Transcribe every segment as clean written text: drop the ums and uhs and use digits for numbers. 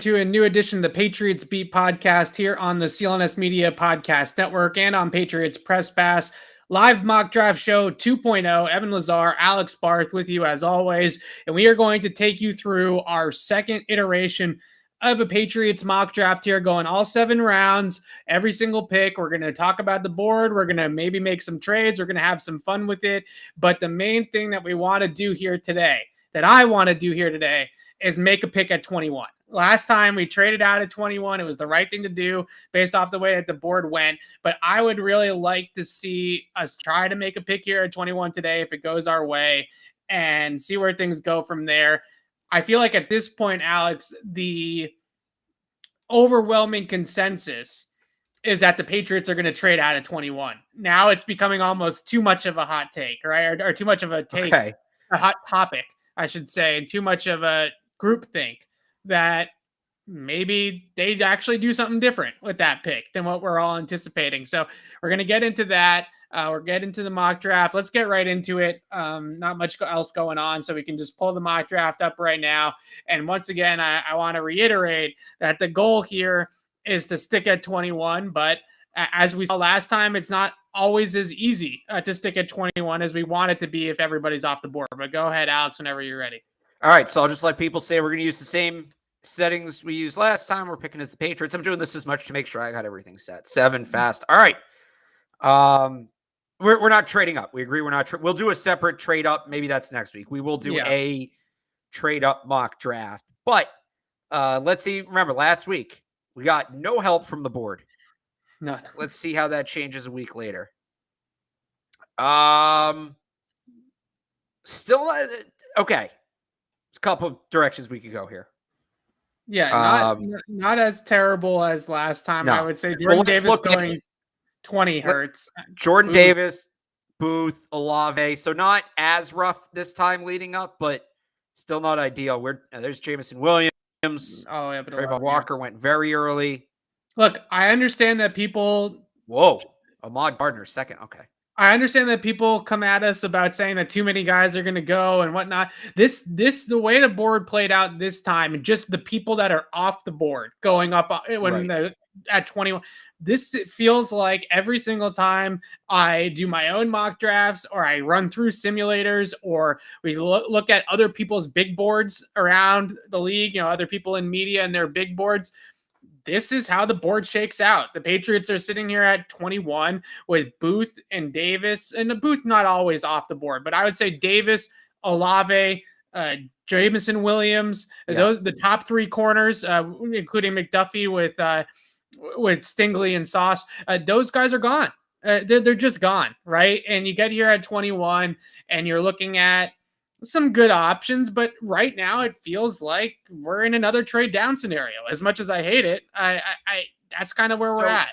To a new edition of the Patriots Beat podcast here on the CLNS Media Podcast Network and on Patriots Press Pass. Live mock draft show 2.0. Evan Lazar, Alex Barth with you as always. And we are going to take you through our second iteration of a Patriots mock draft here, going all 7 rounds, every single pick. We're going to talk about the board. We're going to maybe make some trades. We're going to have some fun with it. But the main thing that we want to do here today, that I want to do here today, is make a pick at 21. Last time we traded out at 21. It was the right thing to do based off the way that the board went. But I would really like to see us try to make a pick here at 21 today if it goes our way and see where things go from there. I feel like at this point, Alex, the overwhelming consensus is that the Patriots are going to trade out at 21. Now it's becoming almost too much of a hot take, right? Or too much of a take, a hot topic, I should say, and too much of a group think that maybe they actually do something different with that pick than what we're all anticipating. So we're going to get into that. We're getting into the mock draft. Let's get right into it. Not much else going on, so we can just pull the mock draft up right now. And once again, I want to reiterate that the goal here is to stick at 21. But as we saw last time, it's not always as easy to stick at 21 as we want it to be if everybody's off the board. But go ahead, Alex, whenever you're ready. All right, so I'll just let people say we're going to use the same settings we used last time. We're picking as the Patriots. I'm doing this as much to make sure I got everything set. 7 fast. All right. We're not trading up. We agree we're not. We'll do a separate trade up. Maybe that's next week. We will do a trade up mock draft. But let's see. Remember, last week we got no help from the board. None. Let's see how that changes a week later. Still okay. There's a couple of directions we could go here. Yeah, not as terrible as last time. No. I would say Jordan Davis going 20 hurts. Jordan Davis, Booth, Olave. So not as rough this time leading up, but still not ideal. There's Jameson Williams. Oh, yeah, but Trayvon Walker went very early. Look, I understand that people. Whoa, Ahmad Gardner second. Okay. I understand that people come at us about saying that too many guys are going to go and whatnot. The way the board played out this time, and just the people that are off the board going up at 21. This feels like every single time I do my own mock drafts or I run through simulators or we look at other people's big boards around the league, other people in media and their big boards. This is how the board shakes out. The Patriots are sitting here at 21 with Booth and Davis, and the Booth not always off the board, but I would say Davis, Olave, Jameson Williams, the top 3 corners, including McDuffie with Stingley and Sauce. Those guys are gone. They're just gone, right? And you get here at 21, and you're looking at some good options, but right now it feels like we're in another trade down scenario. As much as I hate it, I that's kind of where we're at.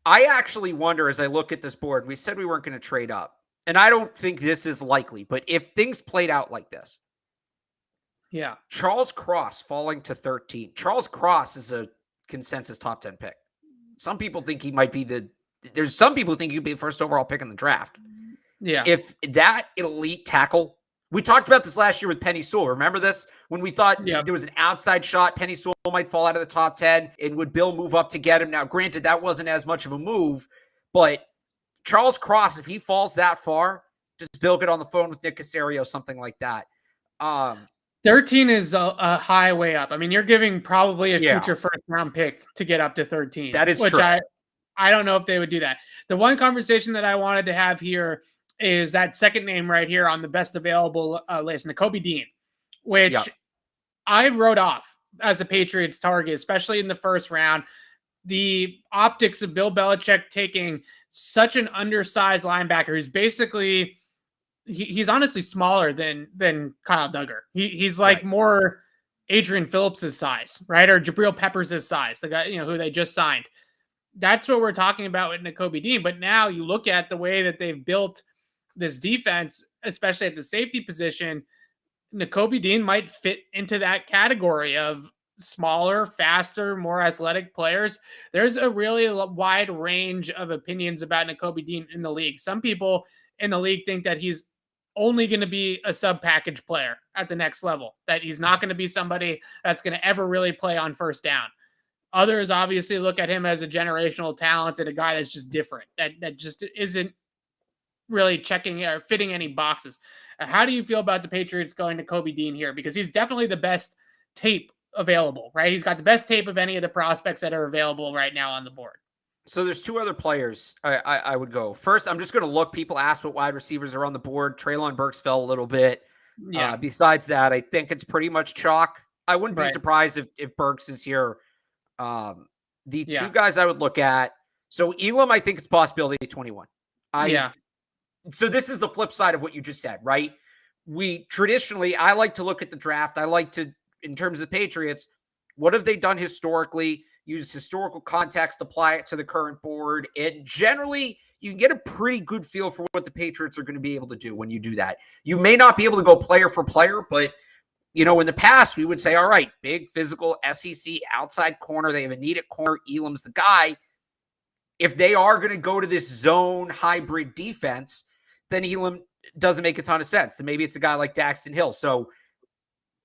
I actually wonder as I look at this board, we said we weren't going to trade up, and I don't think this is likely, but if things played out like this, Charles Cross falling to 13. Charles Cross is a consensus top 10 pick. Some people think he might be there's some people think he'd be the first overall pick in the draft. Yeah. If that elite tackle, we talked about this last year with Penny Sewell. Remember this? When we thought there was an outside shot, Penny Sewell might fall out of the top 10, and would Bill move up to get him? Now, granted, that wasn't as much of a move, but Charles Cross, if he falls that far, just Bill get on the phone with Nick Caserio, something like that. 13 is a high way up. I mean, you're giving probably a future first-round pick to get up to 13. That is true. I don't know if they would do that. The one conversation that I wanted to have here is that second name right here on the best available list, Nakobe Dean, which I wrote off as a Patriots target, especially in the first round. The optics of Bill Belichick taking such an undersized linebacker who's basically he's honestly smaller than Kyle Duggar. He's like more Adrian Phillips' size, right? Or Jabril Peppers' size, the guy, who they just signed. That's what we're talking about with Nakobe Dean. But now you look at the way that they've built this defense, especially at the safety position, Nakobe Dean might fit into that category of smaller, faster, more athletic players. There's a really wide range of opinions about Nakobe Dean in the league. Some people in the league think that he's only going to be a sub package player at the next level, that he's not going to be somebody that's going to ever really play on first down. Others obviously look at him as a generational talent and a guy that's just different, that just isn't really checking or fitting any boxes. How do you feel about the Patriots going to Kobe Dean here? Because he's definitely the best tape available, right? He's got the best tape of any of the prospects that are available right now on the board. So there's two other players I would go. First, I'm just going to look. People ask what wide receivers are on the board. Treylon Burks fell a little bit. Yeah. Besides that, I think it's pretty much chalk. I wouldn't be surprised if Burks is here. The two guys I would look at. So Elam, I think it's possibility 21. So this is the flip side of what you just said, right? We traditionally, I like to look at the draft. I like to, in terms of the Patriots, what have they done historically? Use historical context, apply it to the current board. And generally, you can get a pretty good feel for what the Patriots are going to be able to do when you do that. You may not be able to go player for player, but, you know, in the past, we would say, all right, big physical SEC outside corner. They have a need at corner. Elam's the guy. If they are going to go to this zone hybrid defense, then Elam doesn't make a ton of sense. Then maybe it's a guy like Daxton Hill. So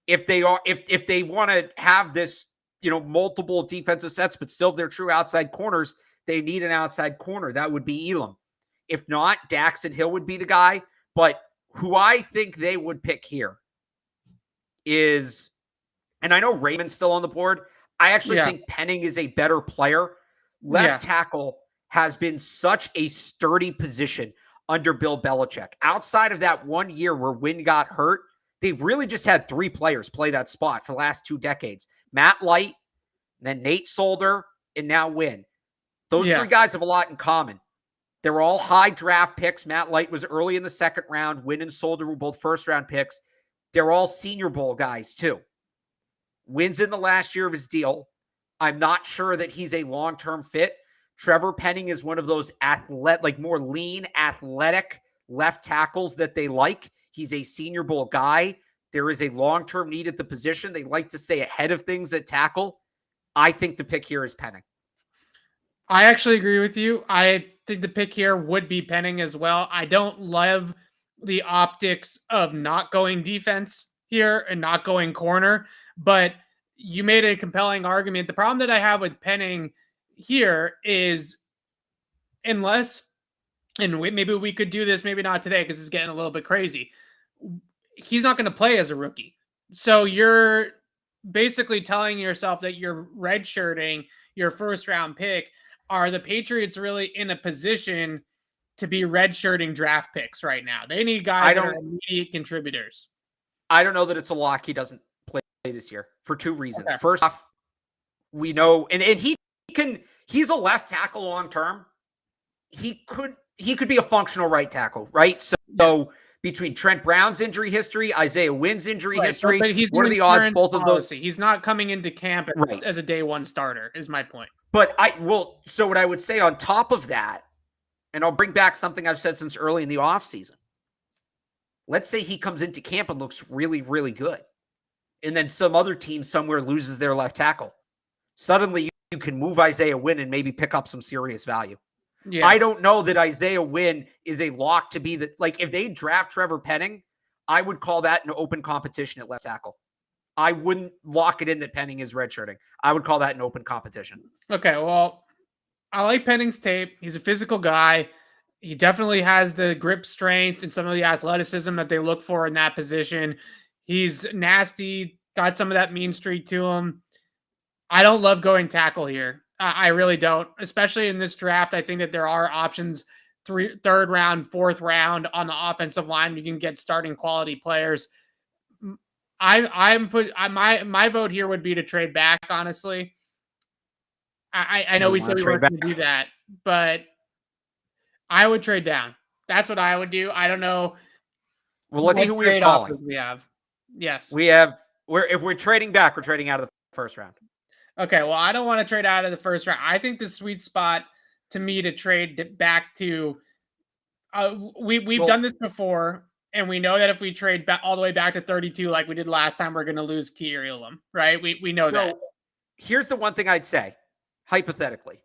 if they are, if they want to have this, you know, multiple defensive sets, but still they're true outside corners, they need an outside corner. That would be Elam. If not, Daxton Hill would be the guy. But who I think they would pick here is, and I know Raymond's still on the board. I actually think Penning is a better player. Left tackle has been such a sturdy position under Bill Belichick. Outside of that 1 year where Wynn got hurt, they've really just had three players play that spot for the last 2 decades. Matt Light, then Nate Solder, and now Wynn. Those three guys have a lot in common. They're all high draft picks. Matt Light was early in the second round. Wynn and Solder were both first-round picks. They're all Senior Bowl guys, too. Wynn's in the last year of his deal. I'm not sure that he's a long-term fit. Trevor Penning is one of those more lean, athletic left tackles that they like. He's a Senior Bowl guy. There is a long-term need at the position. They like to stay ahead of things at tackle. I think the pick here is Penning. I actually agree with you. I think the pick here would be Penning as well. I don't love the optics of not going defense here and not going corner, but you made a compelling argument. The problem that I have with Penning here is, unless, and maybe we could do this, maybe not today because it's getting a little bit crazy, he's not going to play as a rookie. So you're basically telling yourself that you're redshirting your first round pick. Are the Patriots really in a position to be redshirting draft picks right now? They need guys that are immediate contributors. I don't know that it's a lock he doesn't play this year for 2 reasons. Okay. First off, we know, and he's a left tackle long term. He could be a functional right tackle, right? So between Trent Brown's injury history, Isaiah Wynn's injury history, but what are the odds both of those? He's not coming into camp as a day one starter, is my point. But so what I would say on top of that, and I'll bring back something I've said since early in the offseason. Let's say he comes into camp and looks really, really good. And then some other team somewhere loses their left tackle. Suddenly you can move Isaiah Wynn and maybe pick up some serious value. Yeah. I don't know that Isaiah Wynn is a lock to be if they draft Trevor Penning, I would call that an open competition at left tackle. I wouldn't lock it in that Penning is redshirting. I would call that an open competition. Okay, well, I like Penning's tape. He's a physical guy. He definitely has the grip strength and some of the athleticism that they look for in that position. He's nasty, got some of that mean streak to him. I don't love going tackle here. I really don't, especially in this draft. I think that there are options, third round, fourth round on the offensive line. You can get starting quality players. My vote here would be to trade back. Honestly, I know we said we weren't going to do that, but I would trade down. That's what I would do. I don't know. Well, let's see who we're calling. We have. Yes, we have. If we're trading back, we're trading out of the first round. Okay, well, I don't want to trade out of the first round. I think the sweet spot to me to trade back to, we've done this before, and we know that if we trade back all the way back to 32 like we did last time, we're going to lose Keir Elam, right? We know that. Here's the one thing I'd say, hypothetically.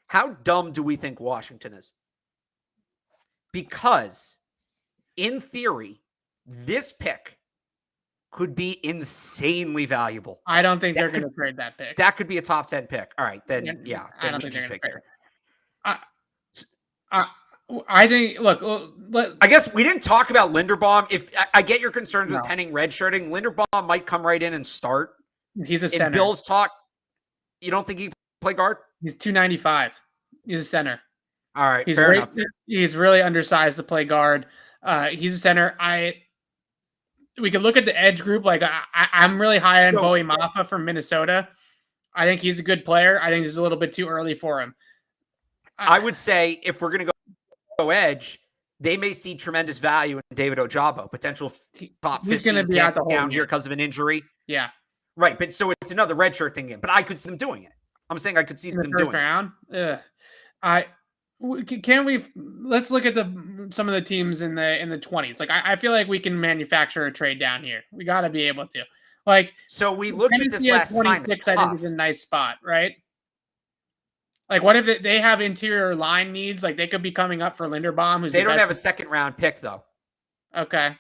How dumb do we think Washington is? Because in theory, this pick could be insanely valuable. I don't think they're going to trade that pick. That could be a top 10 pick. All right, then I don't think just pick here. I think. Look, I guess we didn't talk about Linderbaum. If I get your concerns with Penning redshirting, Linderbaum might come right in and start. He's a center. If Bills talk, you don't think he can play guard? He's 295. He's a center. All right, fair enough. He's really undersized to play guard. He's a center. We could look at the edge group. Like I'm really high on Bowie Maffa from Minnesota. I think he's a good player. I think this is a little bit too early for him. I would say if we're going to go edge, they may see tremendous value in David Ojabo, potential top 15 He's going to be out the whole down here because of an injury. Yeah. Right, but so it's another redshirt thing again. But I could see them doing it. I'm saying I could see them doing it. Let's look at some of the teams in the 20s. Like I feel like we can manufacture a trade down here. We got to be able to. Like so we looked at this last time. I think is a nice spot, right? Like what if they have interior line needs? Like they could be coming up for Linderbaum. They don't have a second round pick though. Okay.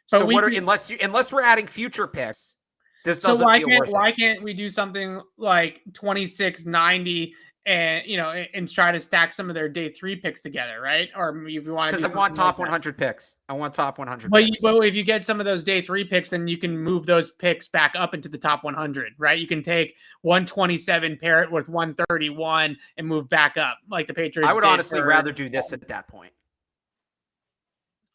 But so unless we're adding future picks, this doesn't feel worth it. Why can't we do something like 26-90 and and try to stack some of their day 3 picks together, right? Or if you want to, because I want top 100 picks. I want top 100. But if you get some of those day 3 picks, then you can move those picks back up into the top 100, right? You can take 127, pair it with 131, and move back up like the Patriots. I would honestly rather do this at that point.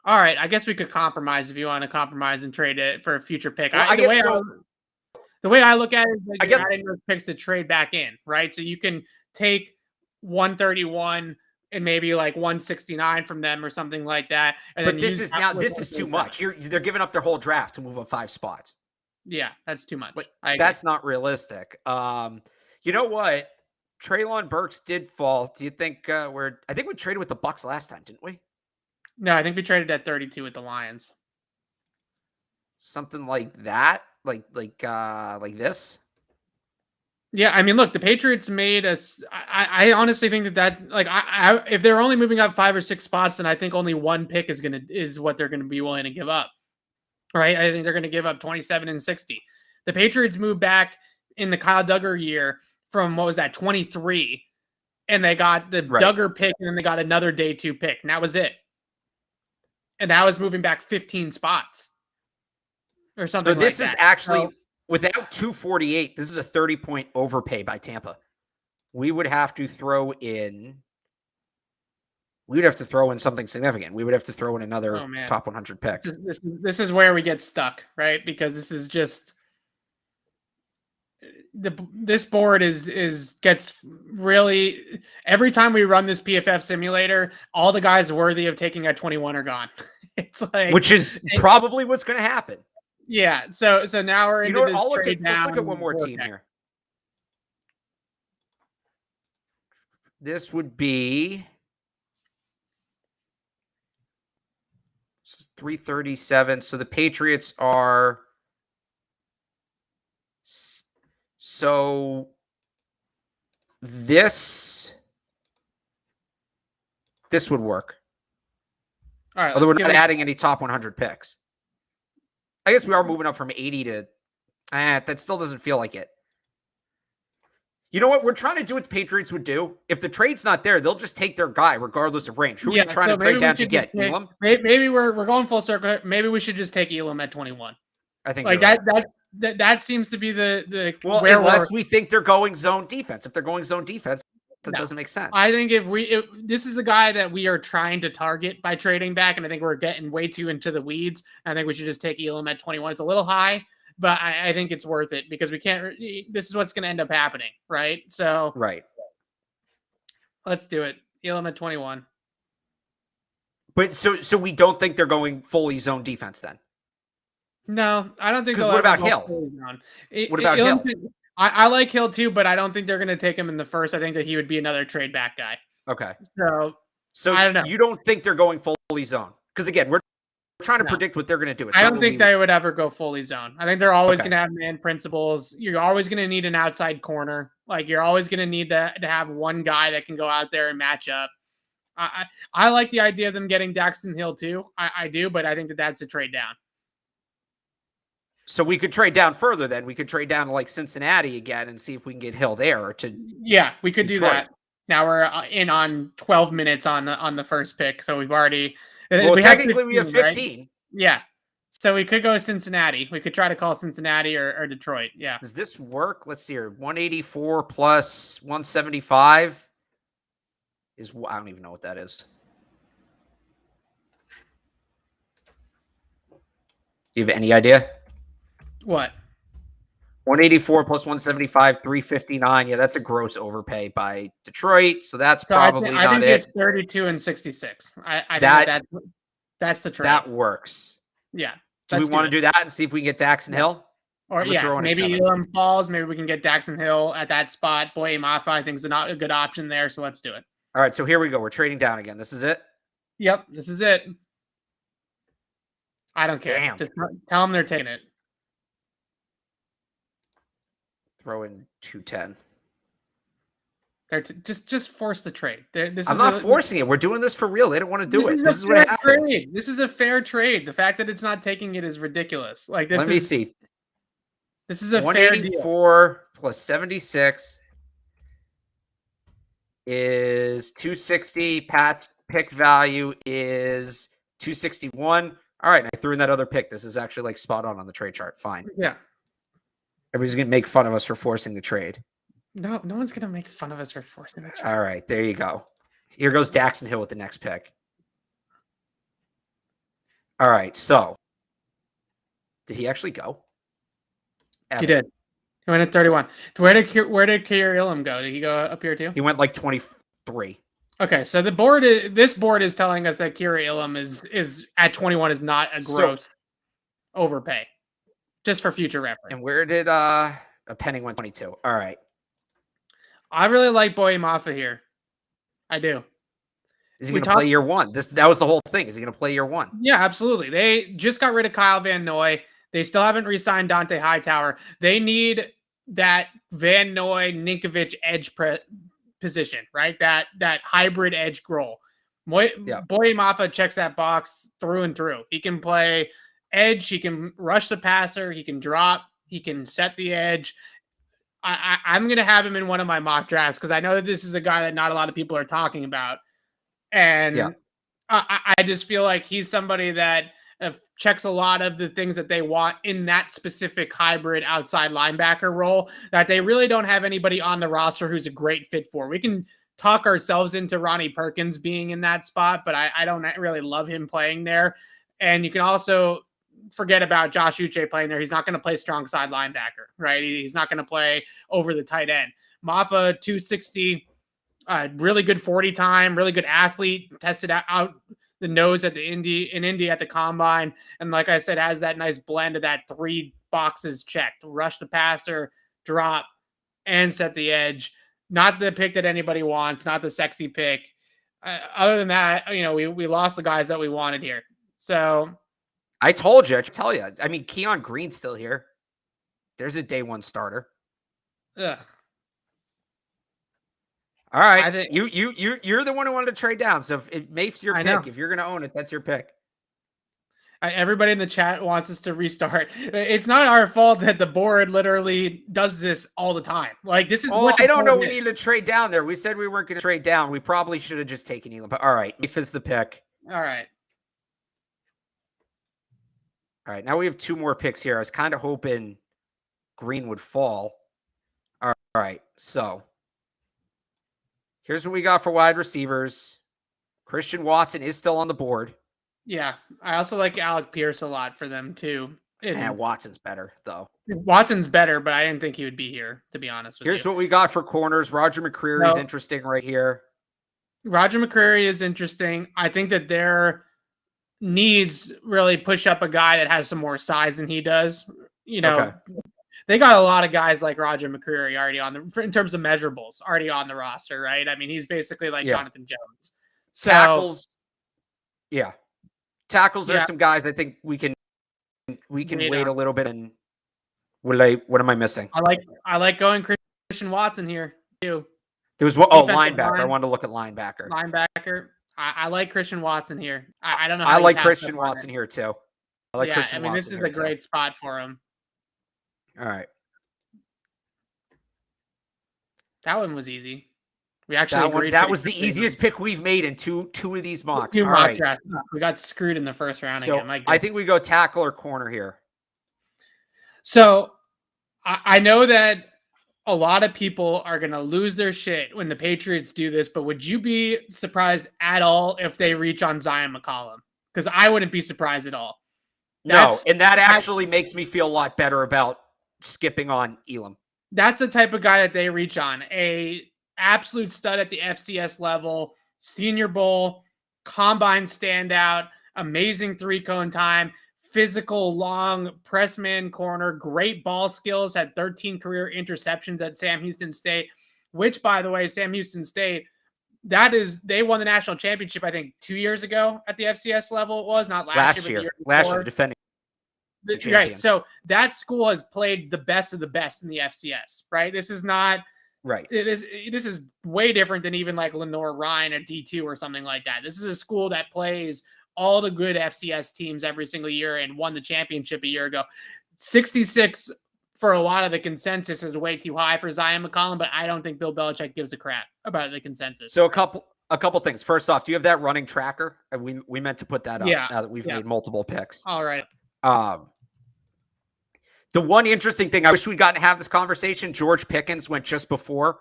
All right, I guess we could compromise if you want to compromise and trade it for a future pick. Well, the way I look at it is like you're adding those picks to trade back in, right? So you can take 131 and maybe like 169 from them or something like that. But this is too much. They're giving up their whole draft to move up 5 spots. Yeah, that's too much. That's not realistic. You know what? Treylon Burks did fall. Do you think I think we traded with the Bucs last time, didn't we? No, I think we traded at 32 with the Lions. Something like that, like this. Yeah, I mean, look, the Patriots made us. I honestly think that if they're only moving up 5 or 6 spots, then I think only one pick is what they're gonna be willing to give up. Right? I think they're gonna give up 27 and 60. The Patriots moved back in the Kyle Duggar year from 23, and they got the Duggar pick, and then they got another day 2 pick, and that was it. And that was moving back 15 spots or something. So this is actually. Without 248, this is a 30-point overpay by Tampa. We would have to throw in something significant. We would have to throw in another top 100 pick. This is where we get stuck, right? Because this is just this board gets really, every time we run this PFF simulator, all the guys worthy of taking at 21 are gone. It's like, which is probably what's going to happen. Yeah, so now we're into this trade down. Let's look at one more team here. This would be 337. So the Patriots are this would work. All right, although we're not adding any top 100 picks. I guess we are moving up from 80 to that still doesn't feel like it. You know what? We're trying to do what the Patriots would do. If the trade's not there, they'll just take their guy regardless of range. Who are you trying to trade down to get? Elam? Maybe we're going full circle. Maybe we should just take Elam at 21. I think like that seems to be the unless we think they're going zone defense. If they're going zone defense, it doesn't make sense. I think if this is the guy that we are trying to target by trading back, and I think we're getting way too into the weeds. I think we should just take Elam at 21. It's a little high, but I think it's worth it because we can't. This is what's going to end up happening, right? So let's do it. Elam at 21. But so we don't think they're going fully zone defense then? No, I don't think. What about Hill? What about Hill? I like Hill too, but I don't think they're going to take him in the first. I think that he would be another trade back guy. Okay. So I don't know. You don't think they're going fully zone? Because again, we're trying to predict what they're going to do. I don't think they would ever go fully zone. I think they're always going to have man principles. You're always going to need an outside corner. Like you're always going to need to have one guy that can go out there and match up. I like the idea of them getting Daxton Hill too. I do, but I think that's a trade down. So we could trade down further then. We could trade down to like Cincinnati again and see if we can get Hill there or to we could do that. Now we're in on 12 minutes on the first pick, so we've already technically we have 15. Right? Yeah. So we could go to Cincinnati. We could try to call Cincinnati or Detroit. Yeah. Does this work? Let's see here. 184 plus 175 is, I don't even know what that is. Do you have any idea? What? 184 plus 175, 359. Yeah, that's a gross overpay by Detroit. So that's probably not it. I think it's 32 and 66. I think that's the trade. That works. Yeah. Do we want to do that and see if we can get Daxton Hill? Or maybe Elam falls. Maybe we can get Daxton Hill at that spot. Boye Mafa, I think, is a good option there. So let's do it. All right. So here we go. We're trading down again. This is it? Yep. This is it. I don't care. Damn. Just tell them they're taking it. Throw in 210. Just force the trade. I'm not forcing it. We're doing this for real. They don't want to do it. This is what happens. This is a fair trade. The fact that it's not taking it is ridiculous. Like this. Let me see. This is a fair deal. 184 plus 76 is 260. Pat's pick value is 261. All right, I threw in that other pick. This is actually like spot on the trade chart. Fine. Yeah. Everybody's gonna make fun of us for forcing the trade. No one's gonna make fun of us for forcing the trade. All right, there you go. Here goes Daxton Hill with the next pick. All right, so did he actually go? Evan. He did. He went at 31. Where did Kyer Ilum go? Did he go up here too? He went like 23. Okay, so this board is telling us that Kyer Ilum is at 21 is not a gross overpay. Just for future reference. And where did Penning went 22? All right. I really like Boye Mafa here. I do. Is he going to play year one? That was the whole thing. Is he going to play year one? Yeah, absolutely. They just got rid of Kyle Van Noy. They still haven't re-signed Dante Hightower. They need that Van Noy Ninkovich edge position, right? That hybrid edge role. Boye Mafa checks that box through and through. He can play edge, he can rush the passer, he can drop, he can set the edge. I'm going to have him in one of my mock drafts because I know that this is a guy that not a lot of people are talking about. And I just feel like he's somebody that checks a lot of the things that they want in that specific hybrid outside linebacker role that they really don't have anybody on the roster who's a great fit for. We can talk ourselves into Ronnie Perkins being in that spot, but I don't really love him playing there. And you can also forget about Josh Uche playing there. He's not going to play strong side linebacker, right? He's not going to play over the tight end. Mafa, 260, really good 40 time, really good athlete, tested out the nose at Indy at the combine. And like I said, has that nice blend of that 3 boxes checked: rush the passer, drop, and set the edge. Not the pick that anybody wants, not the sexy pick. Other than that, we lost the guys that we wanted here. So I told you, I tell you. I mean, Keon Green's still here. There's a day one starter. Ugh. All right, I think you're the one who wanted to trade down. So if it makes your pick, if you're going to own it, that's your pick. Everybody in the chat wants us to restart. It's not our fault that the board literally does this all the time. Like this is. Oh, I don't know. We need to trade down there. We said we weren't going to trade down. We probably should have just taken Elam. But all right, if is the pick. All right. All right, now we have 2 more picks here. I was kind of hoping Green would fall. All right, so here's what we got for wide receivers. Christian Watson is still on the board. Yeah, I also like Alec Pierce a lot for them too. Watson's better, though. Watson's better, but I didn't think he would be here, to be honest with you. Here's what we got for corners. Roger Mccreary is interesting right here. Roger Mccreary is interesting. I think that their needs really push up a guy that has some more size than he does. They got a lot of guys like Roger Mccreary already in terms of measurables, already on the roster, right? I mean, he's basically like Jonathan Jones. So, tackles are some guys I think we can wait a little bit. And what am I missing? I like going Christian Watson here too. There was linebacker. I wanted to look at linebacker. I like Christian Watson here. I don't know. I like Christian Watson here too. I like Christian Watson. This is a great spot for him. All right. That one was easy. We actually agreed. That was the easiest pick we've made in two of these mocks. All right. We got screwed in the first round again. I think we go tackle or corner here. So I know that a lot of people are going to lose their shit when the Patriots do this, but would you be surprised at all if they reach on Zion McCollum? Because I wouldn't be surprised at all. And that actually makes me feel a lot better about skipping on Elam. That's the type of guy that they reach on. A absolute stud at the FCS level, Senior Bowl, combine standout, amazing 3-cone time, physical, long press man corner, great ball skills, had 13 career interceptions at Sam Houston State, which, by the way, Sam Houston State, they won the national championship, I think, 2 years ago at the FCS level. It was not last year. Last year, defending. Right. So that school has played the best of the best in the FCS, right? This is not right. This is way different than even like Lenore Ryan at D2 or something like that. This is a school that plays all the good FCS teams every single year and won the championship a year ago. 66 for a lot of the consensus is way too high for Zion McCollum, but I don't think Bill Belichick gives a crap about the consensus. So a couple things. First off, do you have that running tracker? We meant to put that up now that we've made multiple picks. All right. The one interesting thing, I wish we'd gotten to have this conversation, George Pickens went just before.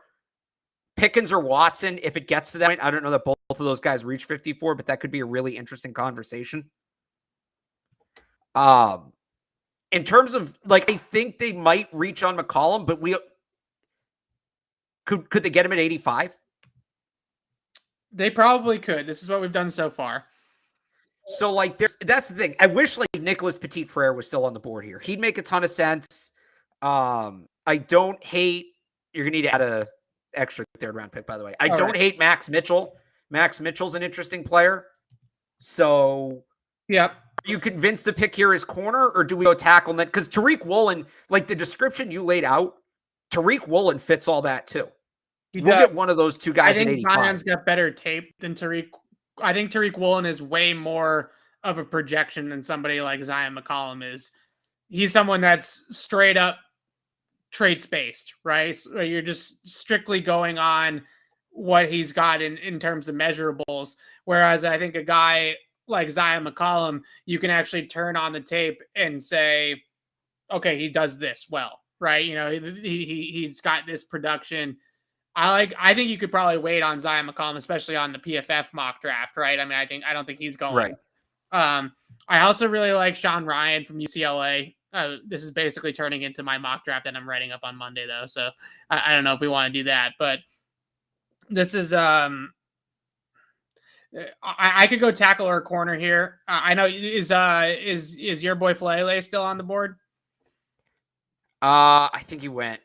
Pickens or Watson, if it gets to that point, I don't know that both of those guys reach 54, but that could be a really interesting conversation. In terms of, like, I think they might reach on McCollum, but could they get him at 85? They probably could. This is what we've done so far. So, like, that's the thing. I wish, like, Nicholas Petit-Frere was still on the board here. He'd make a ton of sense. I don't hate – you're going to need to add a extra third-round pick, by the way. I don't hate Max Mitchell. Max Mitchell's an interesting player. So, yep. Are you convinced the pick here is corner, or do we go tackle net? Because Tariq Woolen, like the description you laid out, Tariq Woolen fits all that, too. We'll get one of those two guys at 85. Zion's got better tape than Tariq. I think Tariq Woolen is way more of a projection than somebody like Zion McCollum is. He's someone that's straight up traits-based, right? So you're just strictly going on what he's got in terms of measurables. Whereas I think a guy like Zion McCollum, you can actually turn on the tape and say, okay, he does this well, right? You know, he's got this production. I think you could probably wait on Zion McCollum, especially on the PFF mock draft, right? I mean, I don't think he's going. Right. I also really like Sean Ryan from UCLA. This is basically turning into my mock draft that I'm writing up on Monday, though. So I don't know if we want to do that, but this is I could go tackle or corner here. I know is your boy Falele still on the board? I think he went.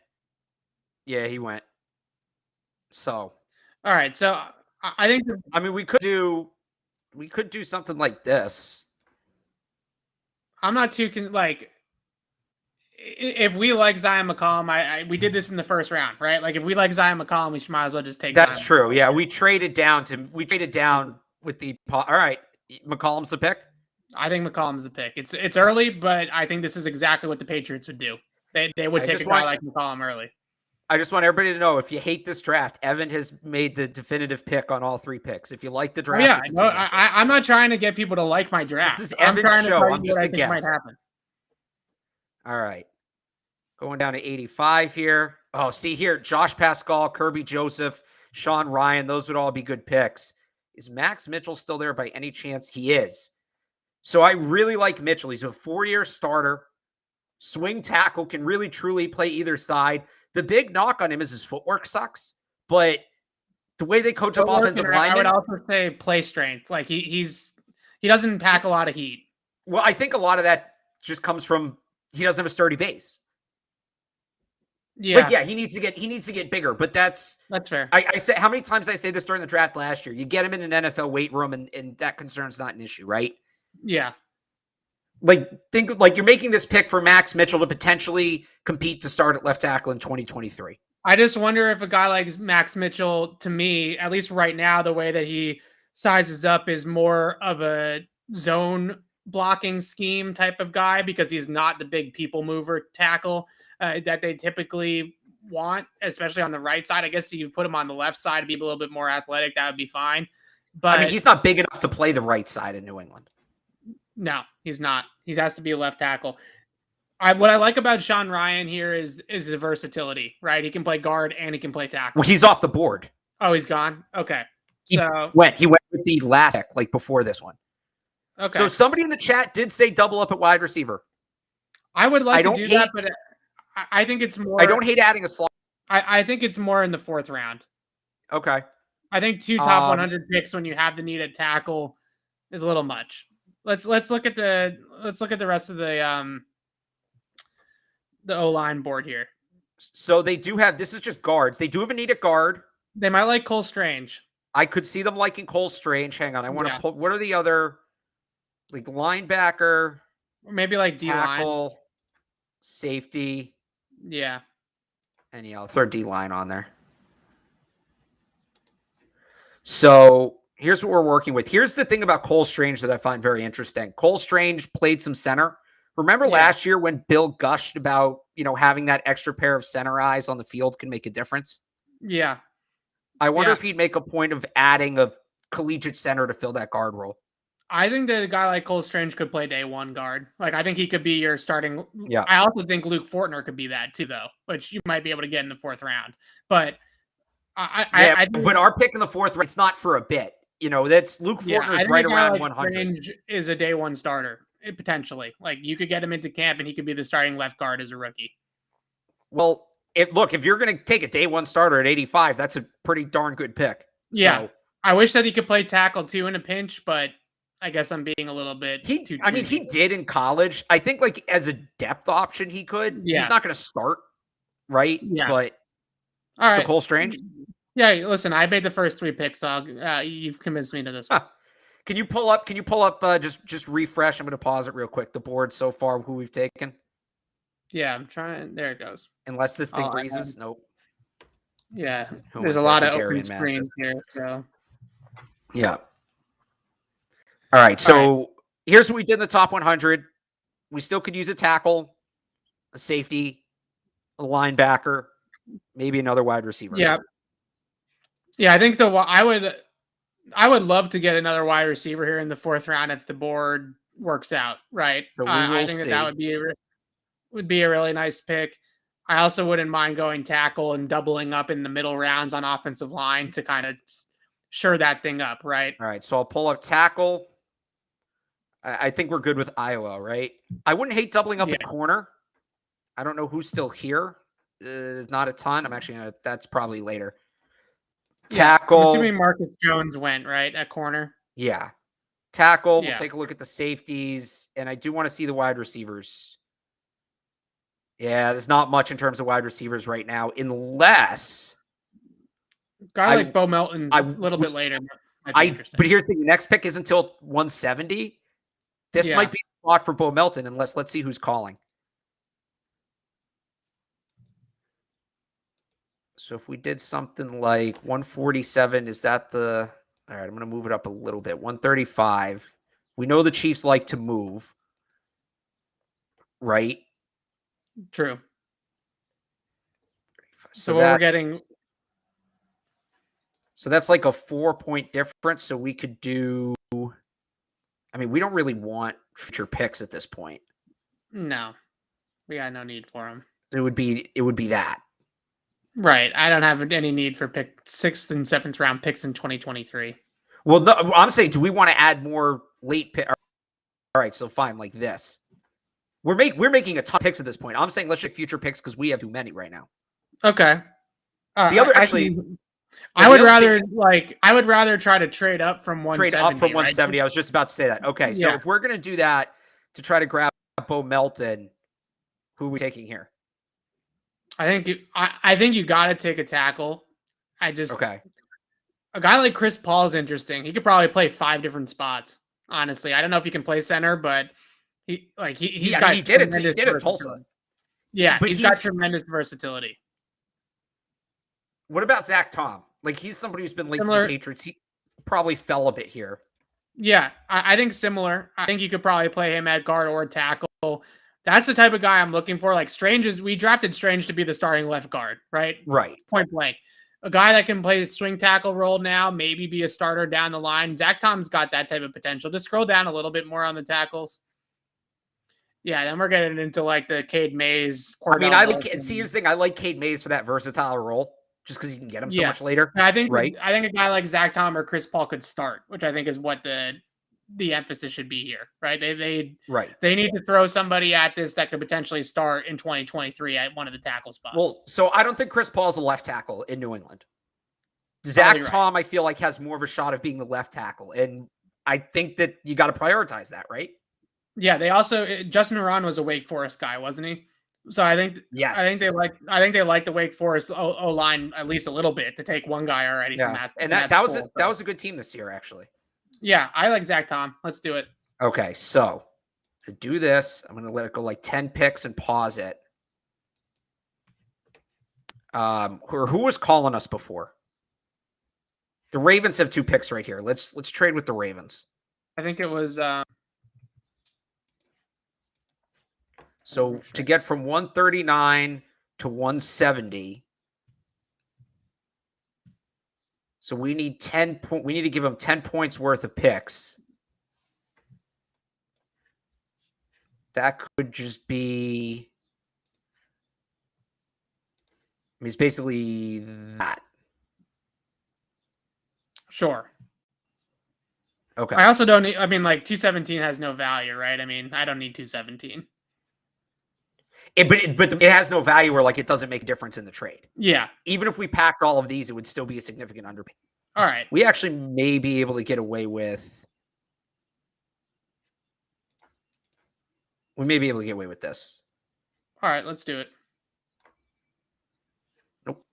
Yeah, he went. So, all right. So I think, we could do something like this. I'm not too if we like Zion McCollum, we did this in the first round, right? Like if we like Zion McCollum, we might as well just take. That's true. Yeah, we traded down with the. All right, McCollum's the pick. I think McCollum's the pick. It's early, but I think this is exactly what the Patriots would do. They would take a guy like McCollum early. I just want everybody to know, if you hate this draft, Evan has made the definitive pick on all three picks. If you like the draft, I'm not trying to get people to like my draft. This is Evan's show. I'm just a guest. Might happen. All right. Going down to 85 here. Oh, see here, Josh Pascal, Kirby Joseph, Sean Ryan. Those would all be good picks. Is Max Mitchell still there by any chance? He is. So I really like Mitchell. He's a 4-year starter. Swing tackle, can really truly play either side. The big knock on him is his footwork sucks, but the way they coach up offensive linemen. I would also say play strength. Like he doesn't pack a lot of heat. Well, I think a lot of that just comes from he doesn't have a sturdy base. Yeah. Like, yeah, he needs to get bigger, but that's fair. I said, how many times I say this during the draft last year? You get him in an NFL weight room and that concern's not an issue, right? Yeah. Think you're making this pick for Max Mitchell to potentially compete to start at left tackle in 2023. I just wonder if a guy like Max Mitchell, to me, at least right now, the way that he sizes up is more of a zone blocking scheme type of guy because he's not the big people mover tackle that they typically want, especially on the right side. I guess if you put him on the left side to be a little bit more athletic, that would be fine. But I mean, he's not big enough to play the right side in New England. No, he's not. He has to be a left tackle. What I like about Sean Ryan here is the versatility, right? He can play guard and he can play tackle. Well, he's off the board. Oh, he's gone? Okay. He went with the last pick, like before this one. Okay. So somebody in the chat did say double up at wide receiver. I would like to do that, but I think it's more. I don't hate adding a slot. I think it's more in the 4th round. Okay. I think 2 top 100 picks when you have the need at tackle is a little much. Let's look at the rest of the O-line board here. So they do have, this is just guards. They do have a need at guard. They might like Cole Strange. I could see them liking Cole Strange. Hang on. I want to pull, what are the other, like linebacker? Or maybe like D-line. Tackle, safety. Yeah. And yeah, I'll throw D-line on there. So here's what we're working with. Here's the thing about Cole Strange that I find very interesting. Cole Strange played some center. Remember last year when Bill gushed about, having that extra pair of center eyes on the field can make a difference? Yeah. I wonder if he'd make a point of adding a collegiate center to fill that guard role. I think that a guy like Cole Strange could play day 1 guard. Like, I think he could be your starting. Yeah. I also think Luke Fortner could be that too, though, which you might be able to get in the 4th round. But I think, but our pick in the 4th round, it's not for a bit. That's Luke Fortner's right around 100. Strange is a day 1 starter, potentially. Like, you could get him into camp and he could be the starting left guard as a rookie. Well, if you're going to take a day 1 starter at 85, that's a pretty darn good pick. Yeah. So, I wish that he could play tackle too in a pinch, but I guess I'm being a little bit he did in college. I think like as a depth option, he could. Yeah. He's not going to start, right? Yeah. But all right. So Cole Strange? Yeah, listen, I made the first 3 picks, so you've convinced me to this one. Can you pull up just refresh? I'm going to pause it real quick. The board so far, who we've taken. Yeah, I'm trying. There it goes. Unless this thing freezes. Nope. Yeah. There's a lot of open screens here, so. Yeah. All right. So here's what we did in the top 100. We still could use a tackle, a safety, a linebacker, maybe another wide receiver. Yeah. Yeah, I think I would love to get another wide receiver here in the 4th round if the board works out, right? So I think that would be a really nice pick. I also wouldn't mind going tackle and doubling up in the middle rounds on offensive line to kind of shore that thing up, right? All right, so I'll pull up tackle. I think we're good with Iowa, right? I wouldn't hate doubling up at corner. I don't know who's still here. Not a ton. I'm actually that's probably later. Tackle. I'm assuming Marcus Jones went, right, at corner? Yeah. Tackle. We'll take a look at the safeties. And I do want to see the wide receivers. Yeah, there's not much in terms of wide receivers right now, unless guy like Beau Melton a little bit later. But here's the next pick is until 170. This might be a spot for Beau Melton, unless let's see who's calling. So if we did something like 147, is that the all right? I'm going to move it up a little bit. 135. We know the Chiefs like to move, right? True. So what we're getting. So that's like a 4-point difference. So we could do. I mean, we don't really want future picks at this point. No, we got no need for them. It would be that. Right. I don't have any need for 6th and 7th round picks in 2023. Well, no, I'm saying, do we want to add more late pick? All right, so fine, like this. We're making a ton of picks at this point. I'm saying let's take future picks because we have too many right now. Okay. The other I would rather try to trade up from 170. Trade up from 170. Right? I was just about to say that. Okay, so if we're gonna do that to try to grab Beau Melton, who are we taking here? I think you got to take a tackle. A guy like Chris Paul is interesting. He could probably play 5 different spots. Honestly, I don't know if he can play center, but he did it at Tulsa. Yeah, but he's got tremendous versatility. What about Zach Tom? Like he's somebody who's been linked to the Patriots. probably fell a bit here. Yeah, I think similar. I think you could probably play him at guard or tackle. That's the type of guy I'm looking for. Like we drafted Strange to be the starting left guard, right? Right. Point blank. A guy that can play the swing tackle role now, maybe be a starter down the line. Zach Tom's got that type of potential. Just scroll down a little bit more on the tackles. Yeah, then we're getting into like the Cade Mays. Here's the thing. I like Cade Mays for that versatile role, just because you can get him so much later. I think a guy like Zach Tom or Chris Paul could start, which I think is what the emphasis should be here, right? They need to throw somebody at this that could potentially start in 2023 at one of the tackle spots. Well, so I don't think Chris Paul's a left tackle in New England. Zach Tom, I feel like, has more of a shot of being the left tackle, and I think that you got to prioritize that, right? Yeah, they also Justin Huron was a Wake Forest guy, wasn't he? So I think they like the Wake Forest O line at least a little bit to take one guy already from that. And that was a good team this year, actually. Yeah, I like Zach Tom. Let's do it. Okay, so to do this, I'm going to let it go like 10 picks and pause it. Who was calling us before? The Ravens have 2 picks right here. Let's trade with the Ravens. I think it was. So to get from 139 to 170, so we need we need to give them 10 points worth of picks. That could just be. I mean, it's basically that. Sure. Okay. I also don't need. I mean, like 217 has no value, right? I mean, I don't need 217. But it has no value where like it doesn't make a difference in the trade. Yeah. Even if we packed all of these, it would still be a significant underpay. All right. We actually may be able to get away with. We may be able to get away with this. All right, let's do it. Nope.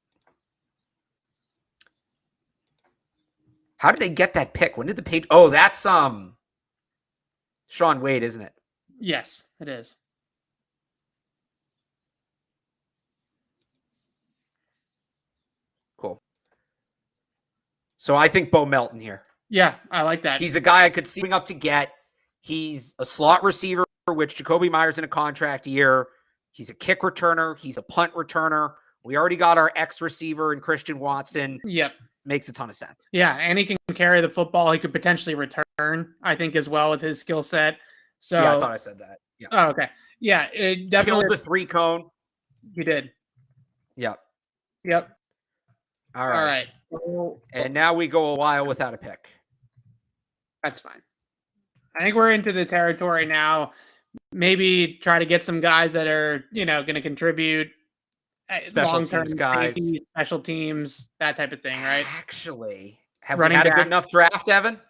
How did they get that pick? When did the page? Oh, that's Shaun Wade, isn't it? Yes, it is. Cool. So I think Beau Melton here. Yeah, I like that. He's a guy I could see up to get. He's a slot receiver, which Jacoby Myers in a contract year. He's a kick returner. He's a punt returner. We already got our X receiver in Christian Watson. Yep. Makes a ton of sense. Yeah, and he can carry the football. He could potentially return, I think, as well with his skill set. So yeah, I thought I said that. Yeah. Oh, okay. Yeah, it definitely killed the 3-cone. You did. Yep. All right. And now we go a while without a pick. That's fine. I think we're into the territory now. Maybe try to get some guys that are, going to contribute. Special teams guys. Safety, special teams, that type of thing, right? Actually, have we had a good enough draft, Evan?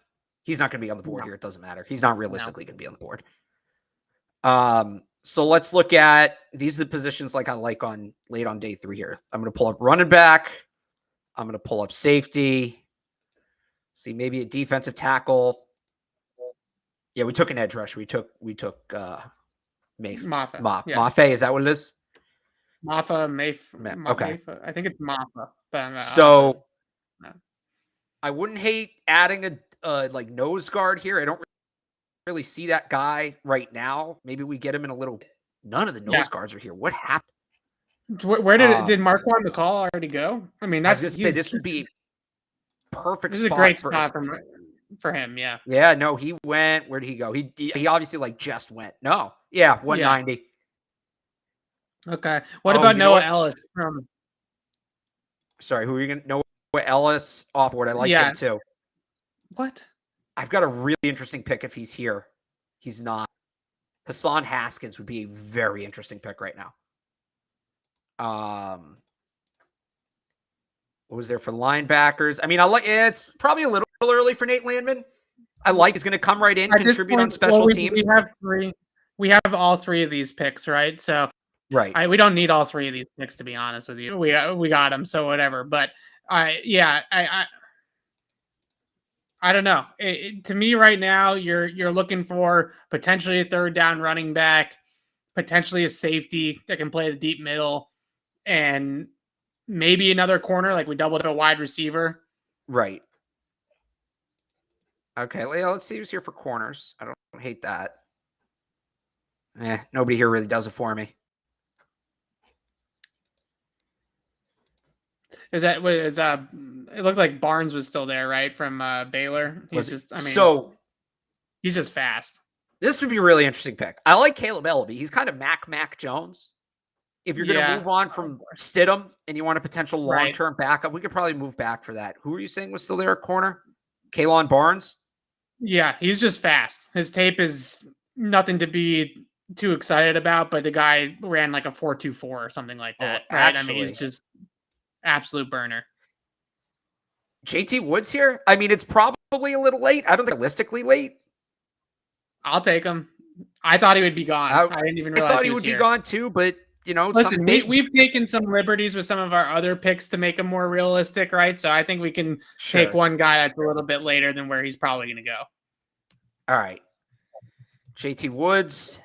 He's not going to be on the board here. It doesn't matter. He's not realistically going to be on the board. So let's look at these are the positions like I like on late on day 3 here. I'm going to pull up running back. I'm going to pull up safety. See, maybe a defensive tackle. Yeah, we took an edge rush. We took Mafe. Yeah. Mafe, is that what it is? Mafe. Okay. I think it's Mafe. So I wouldn't hate adding a like nose guard here. I don't really see that guy right now. Maybe we get him in a little bit. None of the nose guards are here. What happened? Where did Marquand McCall already go? I mean, this would be perfect. This is a great spot for him. Yeah. Yeah. No, he went. Where did he go? He obviously like just went. No. Yeah. 190. Yeah. Okay. What about Noah Ellis from? Sorry, who are you going to? Noah Ellis off board. I like him too. What? I've got a really interesting pick if he's here. He's not. Hassan Haskins would be a very interesting pick right now. What was there for linebackers? I mean, it's probably a little early for Nate Landman. He's going to come right in, contribute on special teams. We have all 3 of these picks, right? So we don't need all 3 of these picks, to be honest with you. We got them, so whatever. But I don't know. To me right now, you're looking for potentially a third down running back, potentially a safety that can play the deep middle, and maybe another corner, like we doubled a wide receiver. Right. Okay, let's see who's here for corners. I don't hate that. Nobody here really does it for me. It looked like Barnes was still there, right? From Baylor. He's just fast. This would be a really interesting pick. I like Caleb Ellaby. He's kind of Mac Jones. If you're going to move on from Stidham and you want a potential long-term backup, we could probably move back for that. Who are you saying was still there at corner? Kalon Barnes? Yeah, he's just fast. His tape is nothing to be too excited about, but the guy ran like a 4.24 or something like that. Right? I mean, he's just absolute burner. JT Woods here? I mean, it's probably a little late. I don't think realistically late. I'll take him. I thought he would be gone. I didn't even realize I thought he would be gone too, but listen, we've taken some liberties with some of our other picks to make them more realistic, right? So I think we can take one guy that's a little bit later than where he's probably going to go. All right. JT Woods.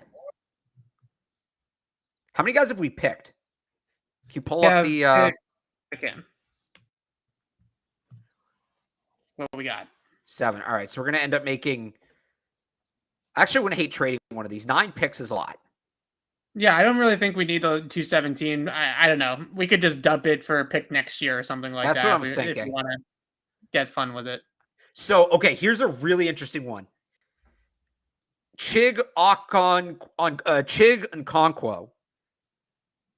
How many guys have we picked? Can you pull up the... Again. What we got? 7. All right. So we're going to end up making... Actually, I wouldn't hate trading one of these. 9 picks is a lot. Yeah, I don't really think we need the 217. I don't know. We could just dump it for a pick next year or something like that. That's what I'm thinking. If you want to get fun with it. So, okay, here's a really interesting one. Chig Nkonkwo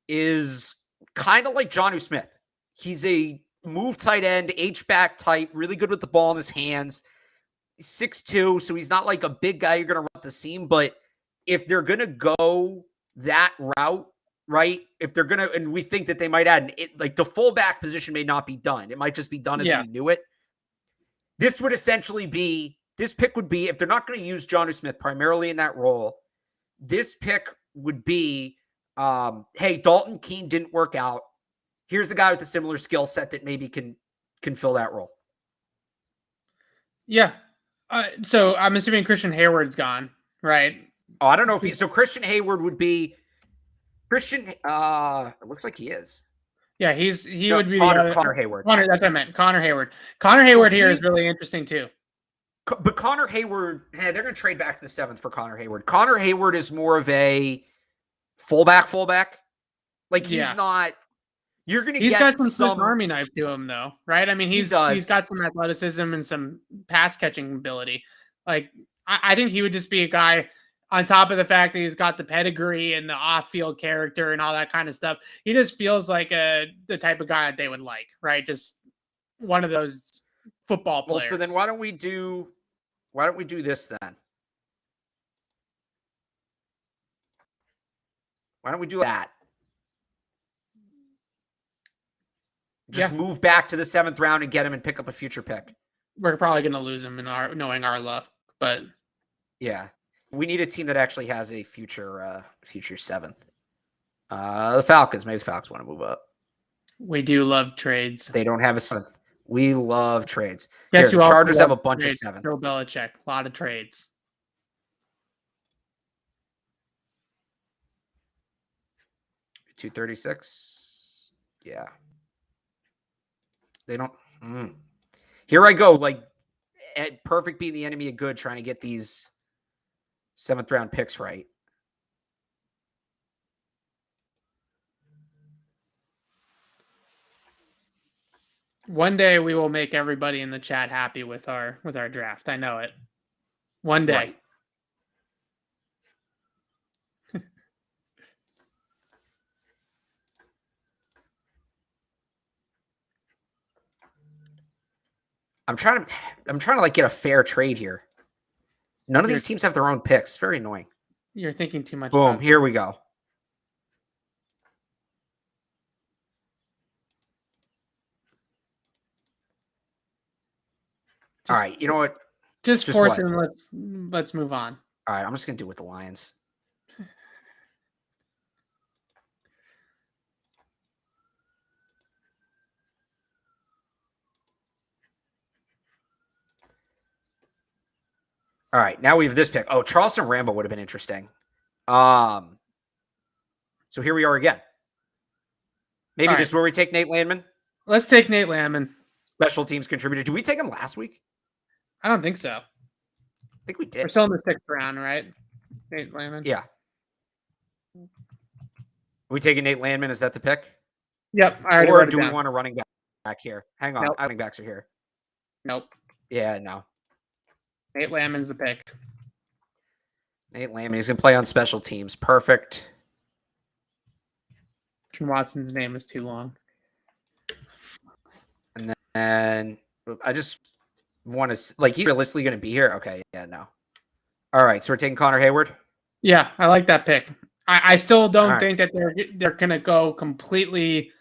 is kind of like Jonnu Smith. He's a move tight end, H-back type, really good with the ball in his hands. He's 6'2", so he's not like a big guy you're going to run the seam, but if they're going to go that route, right? If they're going to, and we think that they might add, like the fullback position may not be done. It might just be done as we knew it. This would essentially be, this pick would be, if they're not going to use Jonnu Smith primarily in that role, this pick would be, hey, Dalton Keene didn't work out. Here's a guy with a similar skill set that maybe can fill that role. Yeah. So I'm assuming Christian Hayward's gone, right? Oh, I don't know if so Christian Hayward would be Christian. It looks like he is. Yeah, he would be Connor Hayward. That's what I meant. Connor Hayward. Connor Hayward here is really interesting too. But Connor Hayward, they're going to trade back to the 7th for Connor Hayward. Connor Hayward is more of a fullback. Like he's not. You're going to get got some Swiss Army knife to him though, right? I mean, he's got some athleticism and some pass catching ability. Like I think he would just be a guy. On top of the fact that he's got the pedigree and the off-field character and all that kind of stuff, he just feels like the type of guy that they would like, right? Just one of those football players. Well, so then why don't we do this then? Why don't we do that? Just move back to the 7th round and get him and pick up a future pick. We're probably going to lose him in knowing our luck, but yeah. We need a team that actually has a future 7th. The Falcons. Maybe the Falcons want to move up. We do love trades. They don't have a 7th. We love trades. Guess the Chargers have a bunch of 7ths. Bill Belichick. A lot of trades. $236. Yeah. They don't. Here I go. Like, perfect being the enemy of good, trying to get these 7th round picks right. One day we will make everybody in the chat happy with our draft. I know it. One day. Right. I'm trying to like get a fair trade here. None of these teams have their own picks. It's very annoying. You're thinking too much. Boom. Here we go. All right. You know what? Just force it and let's move on. All right. I'm just going to do it with the Lions. All right, now we have this pick. Oh, Charleston Rambo would have been interesting. So here we are again. Maybe this is where we take Nate Landman. Let's take Nate Landman. Special teams contributor. Did we take him last week? I don't think so. think we did. We're still in the 6th round, right? Nate Landman. Yeah. Are we taking Nate Landman? Is that the pick? Yep. I already or do we want a running back here? Hang on. Nope. Running backs are here. Nope. Yeah, no. Nate Landman's the pick. Nate Landman. He's going to play on special teams. Perfect. Christian Watson's name is too long. And then I just want to, like, he's realistically going to be here. Okay. Yeah, no. All right. So we're taking Connor Hayward. Yeah, I like that pick. I still don't think that they're going to go completely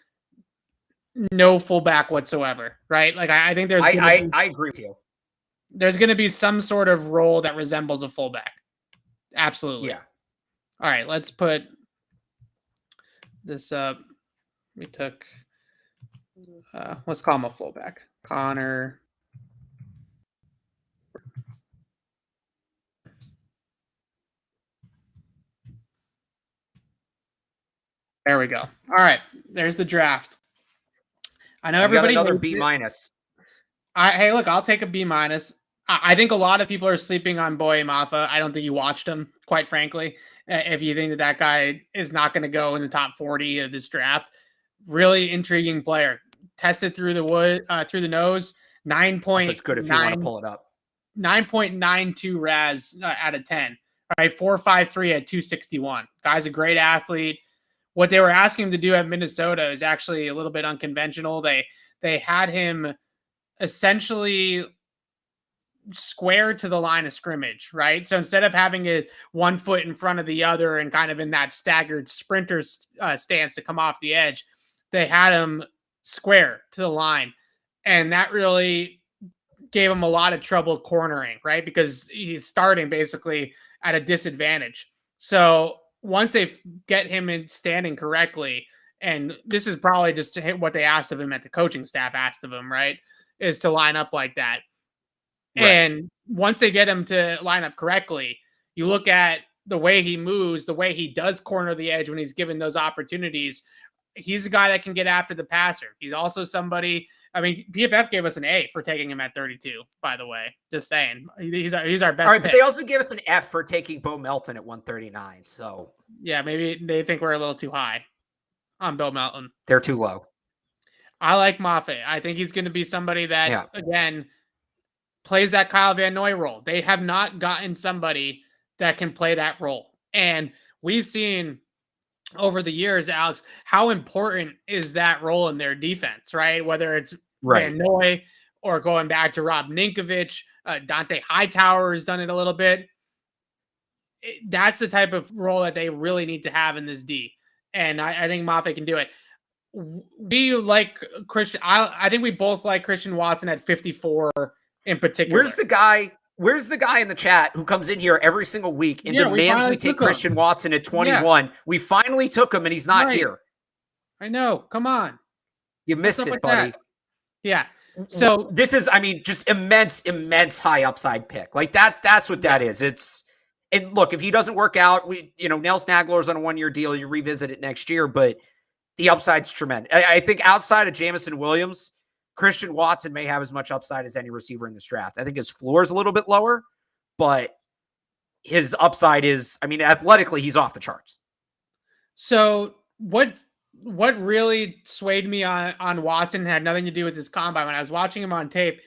no fullback whatsoever, right? Like, I think I agree with you. There's going to be some sort of role that resembles a fullback. Absolutely. Yeah. All right, let's put this up. We took, let's call him a fullback. Connor. There we go. All right, there's the draft. I know everybody. Got another B minus. Hey, look, I'll take a B minus. I think a lot of people are sleeping on Boye Mafa. I don't think you watched him, quite frankly. If you think that guy is not going to go in the top 40 of this draft, really intriguing player. Tested through the wood, through the nose. 9 point. It's good if you want to pull it up. 9.92 RAS out of 10. All right, 4.53 at 261. Guy's a great athlete. What they were asking him to do at Minnesota is actually a little bit unconventional. They had him essentially square to the line of scrimmage, right? So instead of having it 1 foot in front of the other and kind of in that staggered sprinter stance to come off the edge, they had him square to the line. And that really gave him a lot of trouble cornering, right? Because he's starting basically at a disadvantage. So once they get him in standing correctly, and this is probably just what they asked of him at the coaching staff asked of him, right? Is to line up like that. Right. And once they get him to line up correctly, you look at the way he moves, the way he does corner the edge when he's given those opportunities. He's a guy that can get after the passer. He's also somebody, I mean, PFF gave us an A for taking him at 32, by the way. Just saying. He's our best. All right, pick. But they also gave us an F for taking Beau Melton at 139. So yeah, maybe they think we're a little too high on Beau Melton. They're too low. I like Moffitt. I think he's going to be somebody that, again, plays that Kyle Van Noy role. They have not gotten somebody that can play that role. And we've seen over the years, Alex, how important is that role in their defense, right? Whether it's Van Noy or going back to Rob Ninkovich, Dante Hightower has done it a little bit. That's the type of role that they really need to have in this D. And I think Moffitt can do it. We like Christian. I think we both like Christian Watson at 54 in particular. Where's the guy in the chat who comes in here every single week and demands we take Christian Watson at 21? Yeah. We finally took him and he's not here. I know. Come on. You missed it, buddy. That? Yeah. So this is, I mean, just immense high upside pick. Like that's what that is. And look, if he doesn't work out, Nels Nagler's on a 1-year deal. You revisit it next year, but the upside's tremendous. I think outside of Jamison Williams, Christian Watson may have as much upside as any receiver in this draft. I think his floor is a little bit lower, but his upside is, I mean, athletically, he's off the charts. So what really swayed me on Watson had nothing to do with his combine. When I was watching him on tape,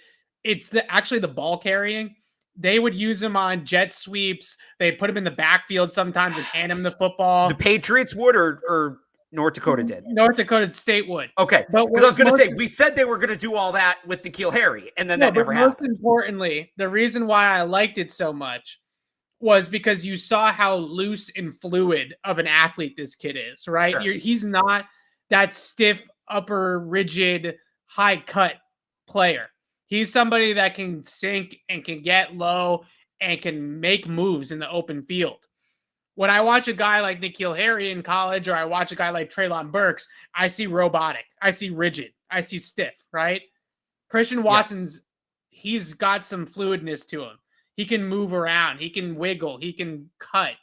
it's actually the ball carrying. They would use him on jet sweeps. They'd put him in the backfield sometimes and hand him the football. The Patriots would or North Dakota did? North Dakota State would. Okay. Because I was going to say, we said they were going to do all that with N'Keal Harry, and then that never happened. Most importantly, the reason why I liked it so much was because you saw how loose and fluid of an athlete this kid is, right? Sure. He's not that stiff, upper, rigid, high-cut player. He's somebody that can sink and can get low and can make moves in the open field. When I watch a guy like N'Keal Harry in college, or I watch a guy like Treylon Burks, I see robotic, I see rigid, I see stiff, right? Christian Watson's, he's got some fluidness to him. He can move around, he can wiggle, he can cut.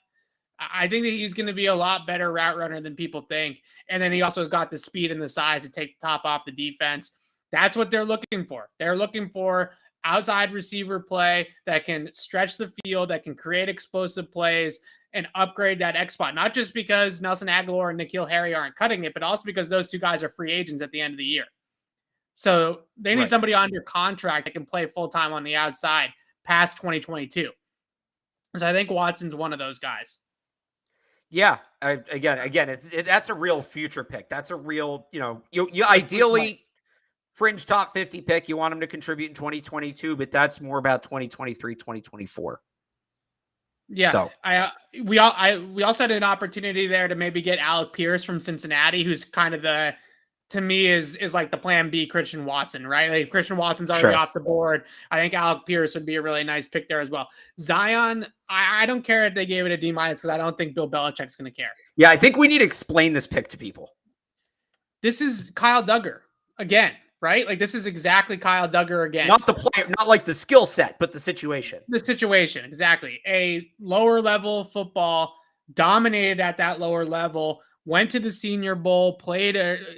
I think that he's going to be a lot better route runner than people think. And then he also got the speed and the size to take the top off the defense. That's what they're looking for. They're looking for outside receiver play that can stretch the field, that can create explosive plays and upgrade that X spot. Not just because Nelson Aguilar and N'Keal Harry aren't cutting it, but also because those two guys are free agents at the end of the year. So they need somebody under contract that can play full-time on the outside past 2022. So I think Watson's one of those guys. Yeah. That's a real future pick. That's a real, you ideally fringe top 50 pick. You want him to contribute in 2022, but that's more about 2023, 2024. Yeah. So we also had an opportunity there to maybe get Alec Pierce from Cincinnati, who's kind of to me is like the plan B Christian Watson, right? Like Christian Watson's already off the board. I think Alec Pierce would be a really nice pick there as well. Zion, I don't care if they gave it a D- because I don't think Bill Belichick's going to care. Yeah, I think we need to explain this pick to people. This is Kyle Duggar again, right? Like this is exactly Kyle Duggar again. Not the player, not like the skill set, but the situation. The situation, exactly. A lower level football, dominated at that lower level, went to the Senior Bowl,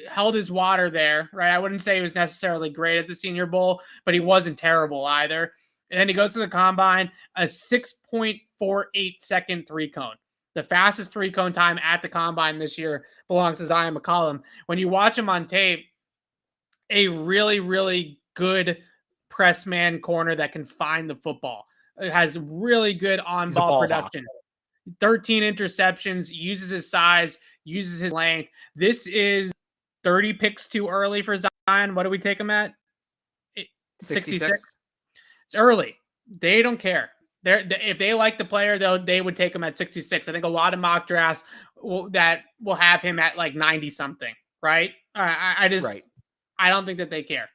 held his water there, right? I wouldn't say he was necessarily great at the Senior Bowl, but he wasn't terrible either. And then he goes to the combine, a 6.48 second three cone. The fastest three cone time at the combine this year belongs to Zion McCollum. When you watch him on tape, a really, really good press man corner that can find the football. It has really good on-ball production. 13 interceptions, uses his size, uses his length. This is 30 picks too early for Zion. What do we take him at? 66. It's early. They don't care. If they like the player, they would take him at 66. I think a lot of mock drafts will have him at like 90 something, right? I don't think that they care.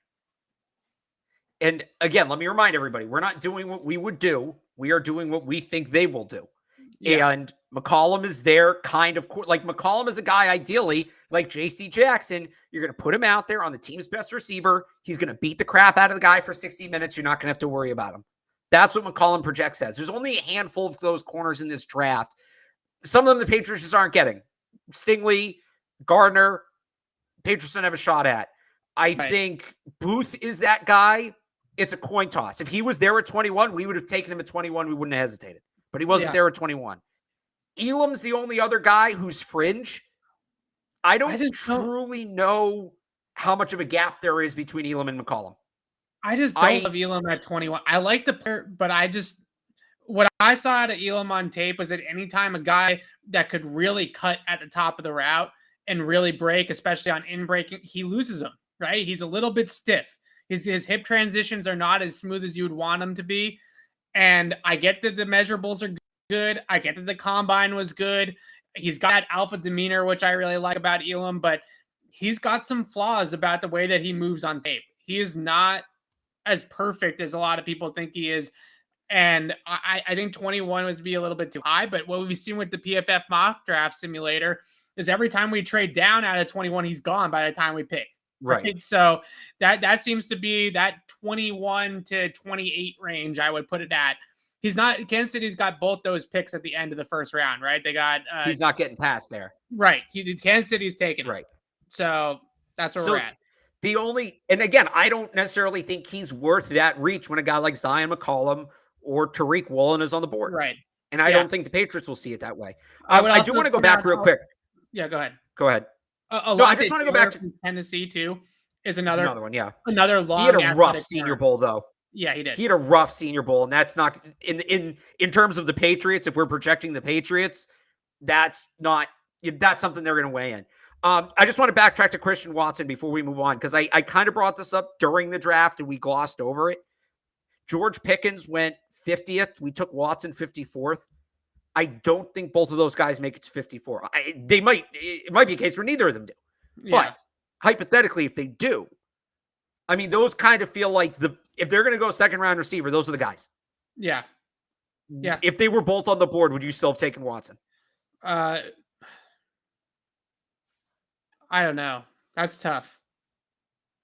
And again, let me remind everybody, we're not doing what we would do. We are doing what we think they will do. Yeah. And McCollum is there kind of like McCollum is a guy, ideally, like JC Jackson. You're going to put him out there on the team's best receiver. He's going to beat the crap out of the guy for 60 minutes. You're not going to have to worry about him. That's what McCollum projects as. There's only a handful of those corners in this draft. Some of them the Patriots just aren't getting. Stingley, Gardner, Patriots don't have a shot at. I think Booth is that guy. It's a coin toss. If he was there at 21, we would have taken him at 21. We wouldn't have hesitated. But he wasn't there at 21. Elam's the only other guy who's fringe. I don't truly know how much of a gap there is between Elam and McCollum. I just don't love Elam at 21. I like the player, but what I saw out of Elam on tape was that anytime a guy that could really cut at the top of the route and really break, especially on in breaking, he loses them, right? He's a little bit stiff. His hip transitions are not as smooth as you would want them to be. And I get that the measurables are good. I get that the combine was good. He's got that alpha demeanor, which I really like about Elam, but he's got some flaws about the way that he moves on tape. He is not as perfect as a lot of people think he is. And I think 21 was be a little bit too high, but what we've seen with the PFF mock draft simulator is every time we trade down out of 21, he's gone by the time we pick. Right. So that seems to be that 21 to 28 range, I would put it at. Kansas City's got both those picks at the end of the first round, right? They got he's not getting past there. Right. Kansas City's taking it. Right. So that's where we're at. And again, I don't necessarily think he's worth that reach when a guy like Zion McCollum or Tariq Woolen is on the board. Right. And I don't think the Patriots will see it that way. I do want to go back real quick. Yeah, go ahead. Go ahead. I just want to go back to Tennessee too. Is another one, yeah. Another long. He had a rough Senior Bowl, though. Yeah, he did. He had a rough Senior Bowl, and that's not in terms of the Patriots. If we're projecting the Patriots, that's something they're going to weigh in. I just want to backtrack to Christian Watson before we move on because I kind of brought this up during the draft and we glossed over it. George Pickens went 50th. We took Watson 54th. I don't think both of those guys make it to 54. It might be a case where neither of them do. Yeah. But hypothetically, if they do, I mean, those kind of feel like if they're going to go second round receiver, those are the guys. Yeah. Yeah. If they were both on the board, would you still have taken Watson? I don't know. That's tough.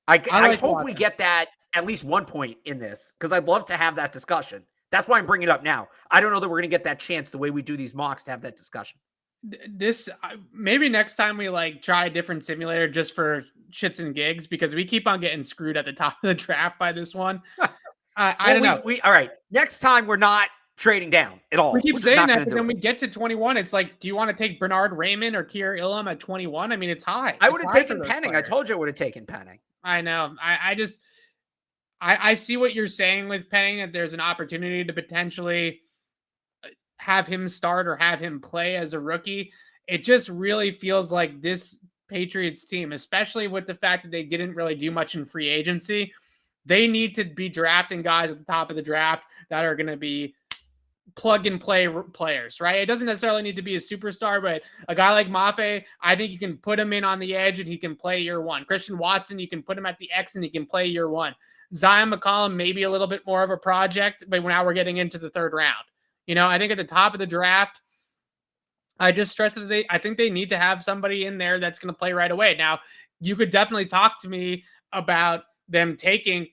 I hope Watson. We get that at least one point in this because I'd love to have that discussion. That's why I'm bringing it up now. I don't know that we're going to get that chance the way we do these mocks to have that discussion. This maybe next time we try a different simulator just for shits and gigs because we keep on getting screwed at the top of the draft by this one. I don't know. All right. Next time we're not trading down at all. We keep saying that, but then we get to 21. It's like, do you want to take Bernard Raymond or Kier Ilum at 21? I mean, it's high. I would have taken Penning. I told you I would have taken Penning. I know. I see what you're saying with Penning, that there's an opportunity to potentially have him start or have him play as a rookie. It just really feels like this Patriots team, especially with the fact that they didn't really do much in free agency, they need to be drafting guys at the top of the draft that are going to be plug and play players, right? It doesn't necessarily need to be a superstar, but a guy like Mafe, I think you can put him in on the edge and he can play year one. Christian Watson, you can put him at the X and he can play year one. Zion McCollum, maybe a little bit more of a project, but now we're getting into the third round. I think at the top of the draft, I just stress that I think they need to have somebody in there that's going to play right away. Now, you could definitely talk to me about them taking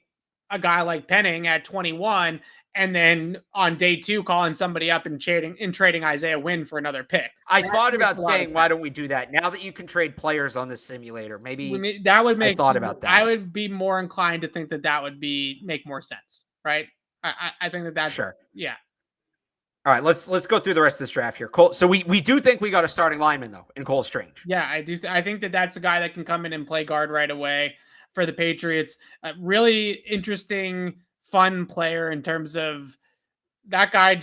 a guy like Penning at 21 and then on day 2 calling somebody up and trading Isaiah Wynn for another pick. I thought about saying, why don't we do that now that you can trade players on this simulator? Maybe that would make. I thought about that. I would be more inclined to think that would make more sense, right? I think that's sure. Yeah. All right, let's go through the rest of this draft here. Cole, so we do think we got a starting lineman though in Cole Strange. Yeah, I do. I think that's a guy that can come in and play guard right away for the Patriots. Really interesting, fun player in terms of that guy.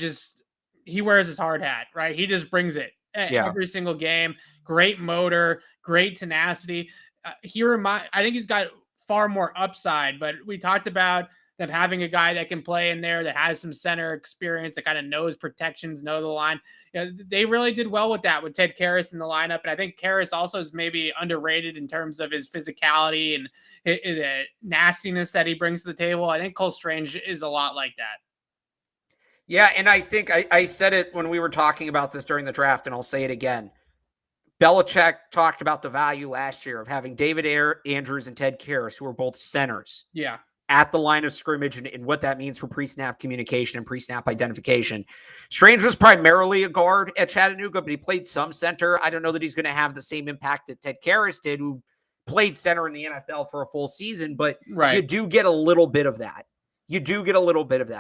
He wears his hard hat, right? He just brings it every single game. Great motor, great tenacity. I think he's got far more upside, but we talked about that having a guy that can play in there that has some center experience, that kind of knows protections, know the line. They really did well with that with Ted Karras in the lineup. And I think Karras also is maybe underrated in terms of his physicality and the nastiness that he brings to the table. I think Cole Strange is a lot like that. Yeah, and I think I said it when we were talking about this during the draft, and I'll say it again. Belichick talked about the value last year of having David Andrews and Ted Karras, who are both centers. Yeah. At the line of scrimmage and what that means for pre-snap communication and pre-snap identification. Strange was primarily a guard at Chattanooga, but he played some center. I don't know that he's going to have the same impact that Ted Karras did, who played center in the NFL for a full season, but you do get a little bit of that.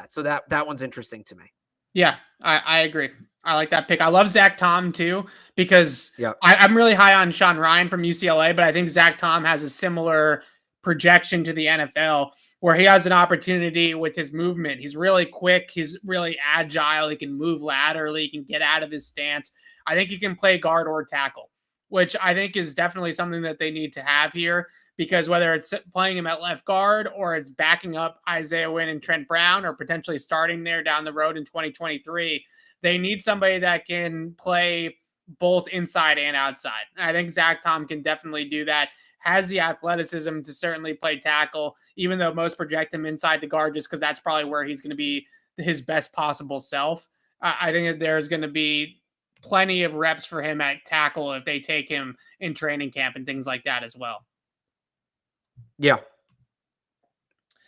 So that one's interesting to me. Yeah, I agree. I like that pick. I love Zach Tom too, because I'm really high on Sean Ryan from UCLA, but I think Zach Tom has a similar projection to the NFL where he has an opportunity with his movement. He's really quick. He's really agile. He can move laterally. He can get out of his stance. I think he can play guard or tackle, which I think is definitely something that they need to have here, because whether it's playing him at left guard or it's backing up Isaiah Wynn and Trent Brown or potentially starting there down the road in 2023, they need somebody that can play both inside and outside. And I think Zach Tom can definitely do that. Has the athleticism to certainly play tackle, even though most project him inside the guard just because that's probably where he's going to be his best possible self. I think that there's going to be plenty of reps for him at tackle if they take him in training camp and things like that as well. Yeah.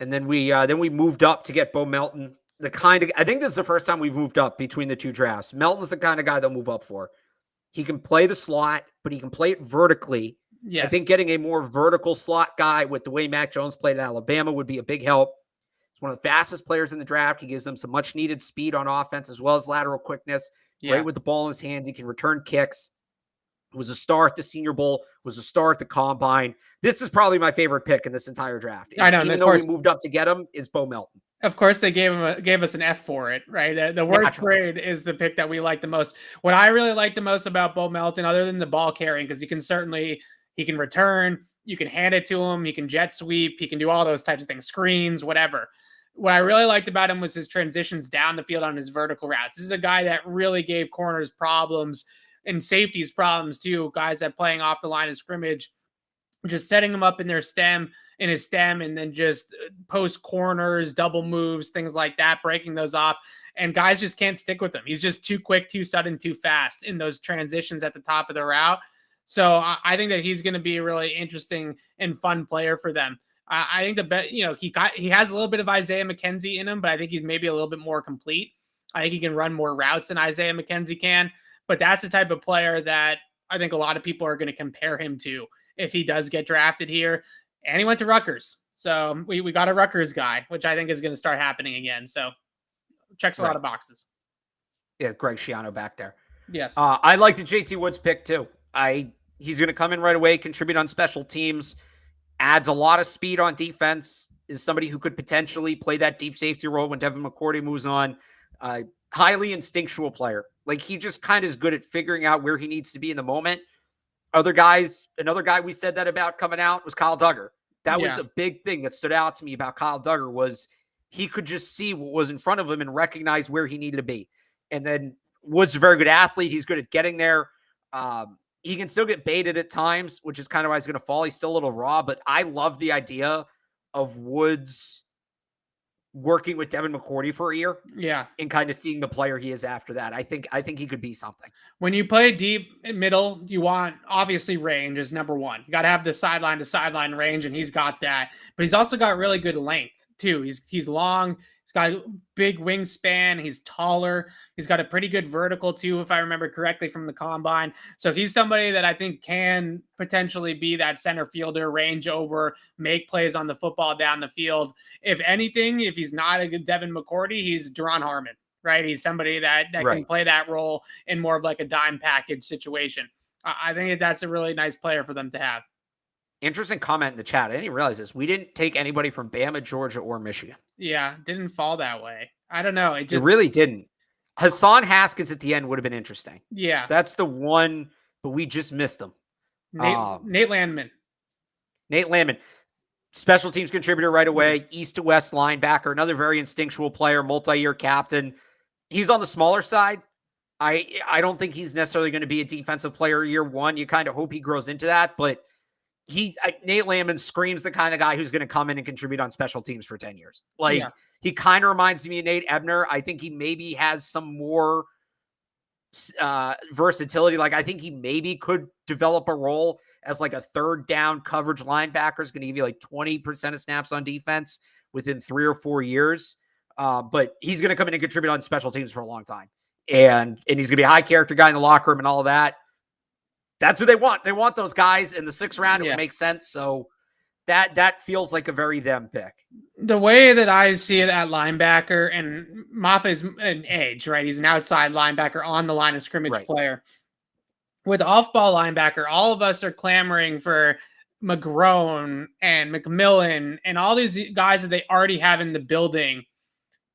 And then we moved up to get Beau Melton. I think this is the first time we've moved up between the two drafts. Melton's the kind of guy they'll move up for. He can play the slot, but he can play it vertically. Yes. I think getting a more vertical slot guy with the way Mac Jones played at Alabama would be a big help. He's one of the fastest players in the draft. He gives them some much needed speed on offense as well as lateral quickness. Great with the ball in his hands. He can return kicks. Was a star at the Senior Bowl, was a star at the Combine. This is probably my favorite pick in this entire draft. I know, even though we moved up to get him, is Beau Melton. Of course, they gave us an F for it, right? The worst grade is the pick that we like the most. What I really like the most about Beau Melton, other than the ball carrying, because he can return, you can hand it to him, he can jet sweep, he can do all those types of things, screens, whatever. What I really liked about him was his transitions down the field on his vertical routes. This is a guy that really gave corners problems and safeties problems too, guys that playing off the line of scrimmage, just setting them up in his stem, and then just post corners, double moves, things like that, breaking those off. And guys just can't stick with him. He's just too quick, too sudden, too fast in those transitions at the top of the route. So I think that he's going to be a really interesting and fun player for them. I think he has a little bit of Isaiah McKenzie in him, but I think he's maybe a little bit more complete. I think he can run more routes than Isaiah McKenzie can, but that's the type of player that I think a lot of people are going to compare him to if he does get drafted here. And he went to Rutgers. So we got a Rutgers guy, which I think is going to start happening again. So checks a lot of boxes. Yeah, Greg Schiano back there. Yes. I like the JT Woods pick too. He's going to come in right away, contribute on special teams, adds a lot of speed on defense, is somebody who could potentially play that deep safety role when Devin McCourty moves on. Highly instinctual player. Like, he just kind of is good at figuring out where he needs to be in the moment. Another guy we said that about coming out was Kyle Duggar. That was the big thing that stood out to me about Kyle Duggar, was he could just see what was in front of him and recognize where he needed to be. And then Woods is a very good athlete. He's good at getting there. He can still get baited at times, which is kind of why he's going to fall. He's still a little raw, but I love the idea of Woods working with Devin McCourty for a year. Yeah. And kind of seeing the player he is after that. I think he could be something. When you play deep middle, you want, obviously, range is number one. You got to have the sideline to sideline range, and he's got that. But he's also got really good length too. He's long. He's got a big wingspan. He's taller. He's got a pretty good vertical too, if I remember correctly from the combine. So he's somebody that I think can potentially be that center fielder, range over, make plays on the football down the field. If anything, if he's not a good Devin McCourty, he's Duron Harmon, right? He's somebody that can play that role in more of like a dime package situation. I think that's a really nice player for them to have. Interesting comment in the chat. I didn't even realize this. We didn't take anybody from Bama, Georgia, or Michigan. Yeah, didn't fall that way. I don't know. It really didn't. Hassan Haskins at the end would have been interesting. Yeah. That's the one, but we just missed him. Nate Landman. Special teams contributor right away. East to west linebacker. Another very instinctual player, multi-year captain. He's on the smaller side. I don't think he's necessarily going to be a defensive player year one. You kind of hope he grows into that, but Nate Landman screams the kind of guy who's going to come in and contribute on special teams for 10 years. He kind of reminds me of Nate Ebner. I think he maybe has some more versatility. Like, I think he maybe could develop a role as like a third down coverage linebacker. Is going to give you like 20% of snaps on defense within 3 or 4 years. But he's going to come in and contribute on special teams for a long time. And he's going to be a high character guy in the locker room and all of that. That's who they want. They want those guys in the 6th round. It would make sense. So that feels like a very them pick. The way that I see it at linebacker, and Mafa's an edge, right? He's an outside linebacker on the line of scrimmage player. With off-ball linebacker, all of us are clamoring for McGrone and McMillan and all these guys that they already have in the building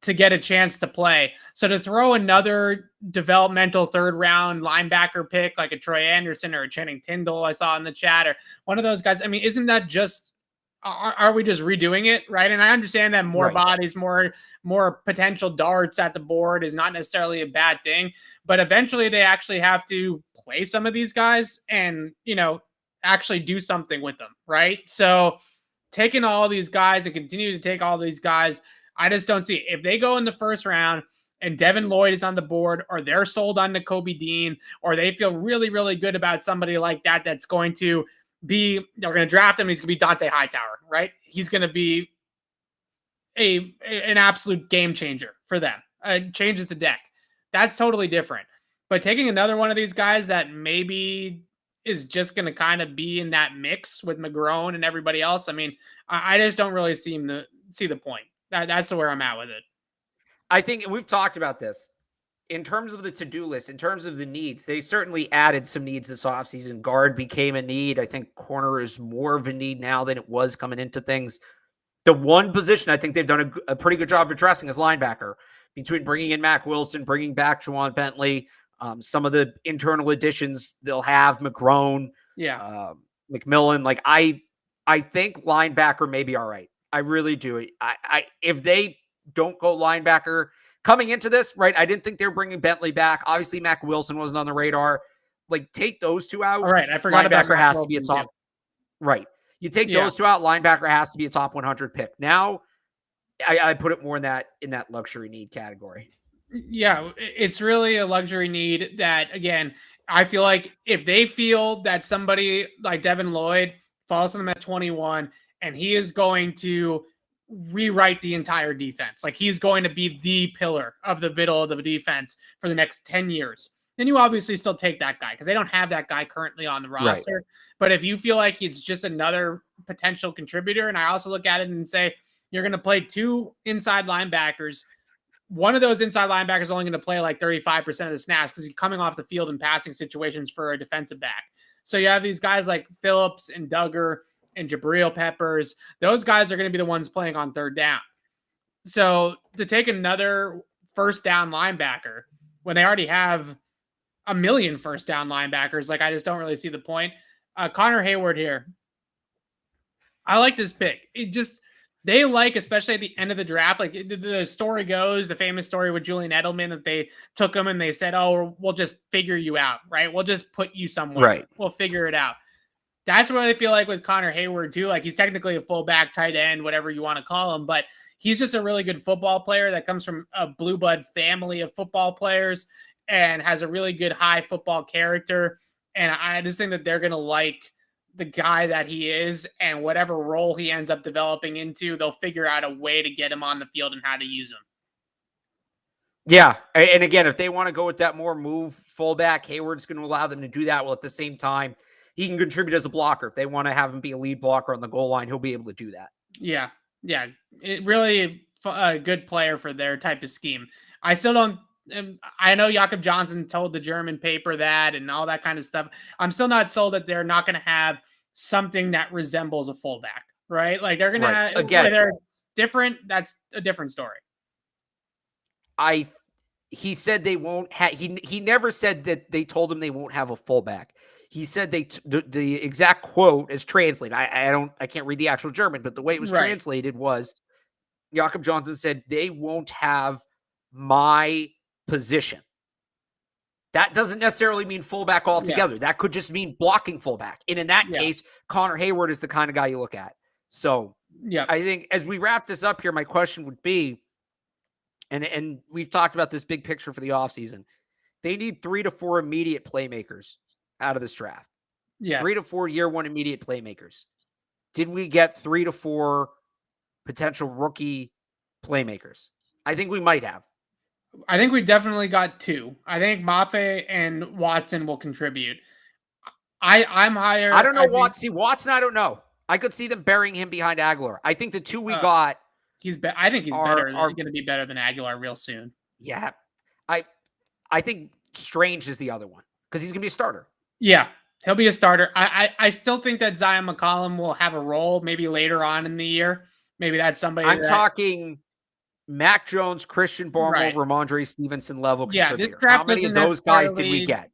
to get a chance to play. So to throw another developmental 3rd round linebacker pick like a Troy Anderson or a Channing Tindall I saw in the chat, or one of those guys, I mean, isn't that just, are we just redoing it, right? And I understand that more bodies, more potential darts at the board is not necessarily a bad thing, but eventually they actually have to play some of these guys and, actually do something with them, right? So taking all these guys and continue to take all these guys, I just don't see it. If they go in the 1st round and Devin Lloyd is on the board, or they're sold on to Kobe Dean, or they feel really, really good about somebody like that, that's going to be, they're going to draft him. He's going to be Dante Hightower, right? He's going to be an absolute game changer for them. Changes the deck. That's totally different. But taking another one of these guys that maybe is just going to kind of be in that mix with McGrone and everybody else, I mean, I just don't really see the point. That's where I'm at with it. I think we've talked about this in terms of the to-do list, in terms of the needs. They certainly added some needs this offseason. Guard became a need. I think corner is more of a need now than it was coming into things. The one position I think they've done a pretty good job of addressing is linebacker, between bringing in Mac Wilson, bringing back Juwan Bentley, some of the internal additions they'll have, McGrone, McMillan. Like, I think linebacker may be all right. I really do. If they don't go linebacker coming into this, right? I didn't think they were bringing Bentley back. Obviously, Mac Wilson wasn't on the radar. Like, take those two out. All right, I forgot about linebacker has to be a top. Right. You take those two out. Linebacker has to be a top 100 pick. Now, I put it more in that luxury need category. Yeah, it's really a luxury need that, again, I feel like if they feel that somebody like Devin Lloyd falls to them at 21 and he is going to rewrite the entire defense, like he's going to be the pillar of the middle of the defense for the next 10 years, then you obviously still take that guy because they don't have that guy currently on the roster. Right. But if you feel like it's just another potential contributor. And I also look at it and say, you're going to play 2 inside linebackers. One of those inside linebackers is only going to play like 35% of the snaps because he's coming off the field in passing situations for a defensive back. So you have these guys like Phillips and Duggar and Jabril Peppers. Those guys are going to be the ones playing on third down. So to take another first down linebacker when they already have a million first down linebackers, like I just don't really see the point. Connor Hayward here. I like this pick. They like, especially at the end of the draft, like the story goes, the famous story with Julian Edelman, that they took him and they said, oh, we'll just figure you out, right? We'll just put you somewhere. Right. We'll figure it out. That's what I feel like with Connor Hayward too. Like he's technically a fullback, tight end, whatever you want to call him, but he's just a really good football player that comes from a blue blood family of football players and has a really good high football character. And I just think that they're going to like the guy that he is, and whatever role he ends up developing into, they'll figure out a way to get him on the field and how to use him. Yeah. And again, if they want to go with that more move fullback, Hayward's going to allow them to do that. Well, at the same time, he can contribute as a blocker. If they want to have him be a lead blocker on the goal line, he'll be able to do that. Yeah. Yeah. It really a good player for their type of scheme. I still don't, I know Jakob Johnson told the German paper that and all that kind of stuff. I'm still not sold that they're not going to have something that resembles a fullback, right? Like they're going to have, whether it's different, that's a different story. He said they won't have, he never said that they told him they won't have a fullback. He said the exact quote is translated. I can't read the actual German, but the way it was translated was Jakob Johnson said they won't have my position. That doesn't necessarily mean fullback altogether. That could just mean blocking fullback. And in that case, Connor Hayward is the kind of guy you look at. So I think as we wrap this up here, my question would be, and we've talked about this big picture for the offseason, they need 3 to 4 immediate playmakers out of this draft. 3 to 4 year one immediate playmakers. Did we get 3 to 4 potential rookie playmakers? I think we might have. I think we definitely got 2. I think Mafe and Watson will contribute. I'm higher. I don't know Watson. I don't know. I could see them burying him behind Aguilar. I think the 2 we got. I think he's better. He's going to be better than Aguilar real soon. Yeah, I think Strange is the other one because he's going to be a starter. Yeah, he'll be a starter. I still think that Zion McCollum will have a role maybe later on in the year. Maybe that's somebody. I'm talking Mac Jones, Christian Barmore, Ramondre Stevenson level contributor. This draft, how many of those guys did we get?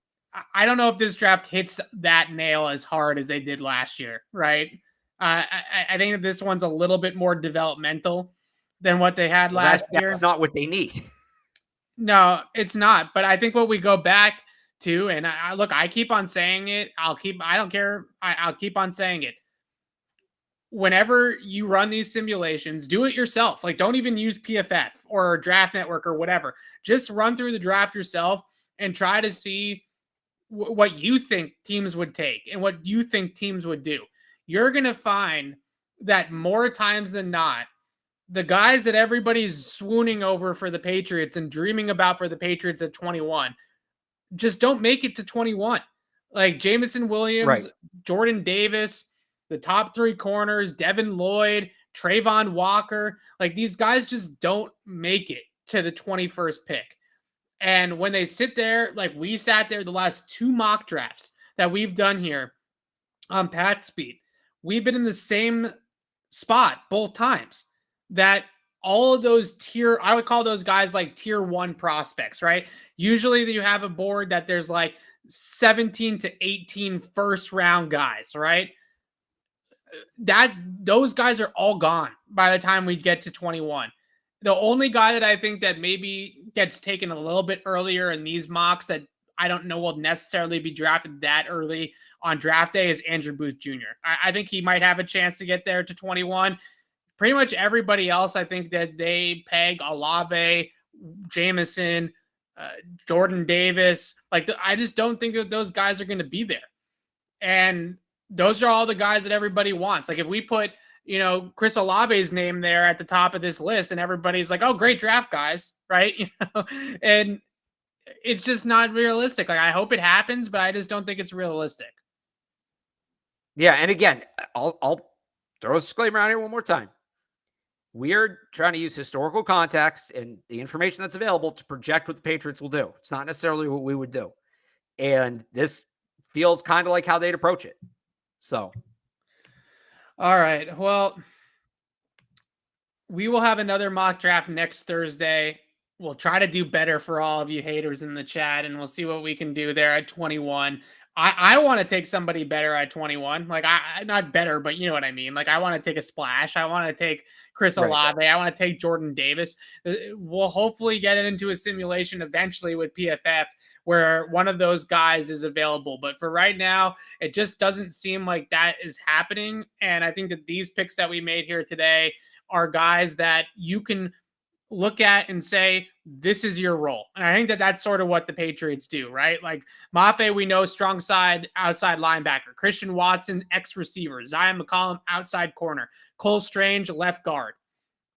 I don't know if this draft hits that nail as hard as they did last year, right? I think that this one's a little bit more developmental than what they had last year. That's not what they need. No, it's not. But I think what we go back to, and I keep on saying it. I don't care. I'll keep on saying it. Whenever you run these simulations, do it yourself. Like, don't even use PFF or Draft Network or whatever. Just run through the draft yourself and try to see what you think teams would take and what you think teams would do. You're going to find that more times than not, the guys that everybody's swooning over for the Patriots and dreaming about for the Patriots at 21 just don't make it to 21. Like Jamison Williams, Jordan Davis, the top 3 corners, Devin Lloyd, Trayvon Walker, like these guys just don't make it to the 21st pick. And when they sit there, like we sat there the last 2 mock drafts that we've done here on Pat Speed, we've been in the same spot both times. That all of those I would call those guys like tier 1 prospects, right? Usually you have a board that there's like 17 to 18 first round guys, right? Those guys are all gone by the time we get to 21. The only guy that I think that maybe gets taken a little bit earlier in these mocks that I don't know will necessarily be drafted that early on draft day is Andrew Booth Jr. I think he might have a chance to get there to 21. Pretty much everybody else, I think that they peg Olave, Jamison, Jordan Davis. Like, I just don't think that those guys are going to be there. And those are all the guys that everybody wants. Like, if we put, Chris Olave's name there at the top of this list and everybody's like, oh, great draft, guys, right? And it's just not realistic. Like, I hope it happens, but I just don't think it's realistic. Yeah, and again, I'll throw a disclaimer out here one more time. We're trying to use historical context and the information that's available to project what the Patriots will do. It's not necessarily what we would do. And this feels kind of like how they'd approach it. So. All right. Well, we will have another mock draft next Thursday. We'll try to do better for all of you haters in the chat, and we'll see what we can do there at 21. I want to take somebody better at 21. Like, I not better, but you know what I mean. Like, I want to take a splash. I want to take Chris Olave. Right. I want to take Jordan Davis. We'll hopefully get it into a simulation eventually with PFF where one of those guys is available. But for right now, it just doesn't seem like that is happening. And I think that these picks that we made here today are guys that you can look at and say, this is your role. And I think that that's sort of what the Patriots do, right? Like Mafe, we know, strong side, outside linebacker. Christian Watson, ex-receiver. Zion McCollum, outside corner. Cole Strange, left guard.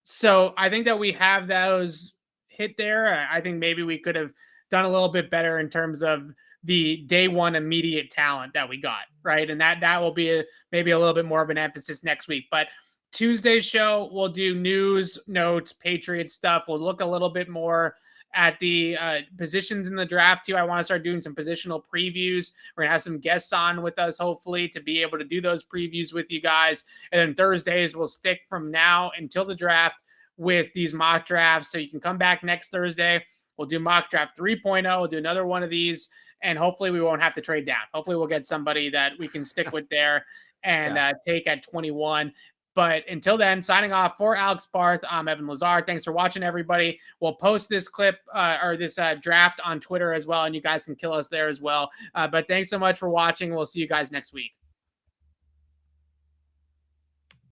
So I think that we have those hit there. I think maybe we could have done a little bit better in terms of the day one immediate talent that we got, right? And that will be maybe a little bit more of an emphasis next week. But Tuesday's show, we'll do news, notes, Patriots stuff. We'll look a little bit more at the positions in the draft too. I want to start doing some positional previews. We're going to have some guests on with us, hopefully, to be able to do those previews with you guys. And then Thursdays, we'll stick from now until the draft with these mock drafts. So you can come back next Thursday. We'll do mock draft 3.0. We'll do another one of these. And hopefully we won't have to trade down. Hopefully we'll get somebody that we can stick with there and take at 21. But until then, signing off for Alex Barth, I'm Evan Lazar. Thanks for watching, everybody. We'll post this clip or this draft on Twitter as well, and you guys can kill us there as well. But thanks so much for watching. We'll see you guys next week.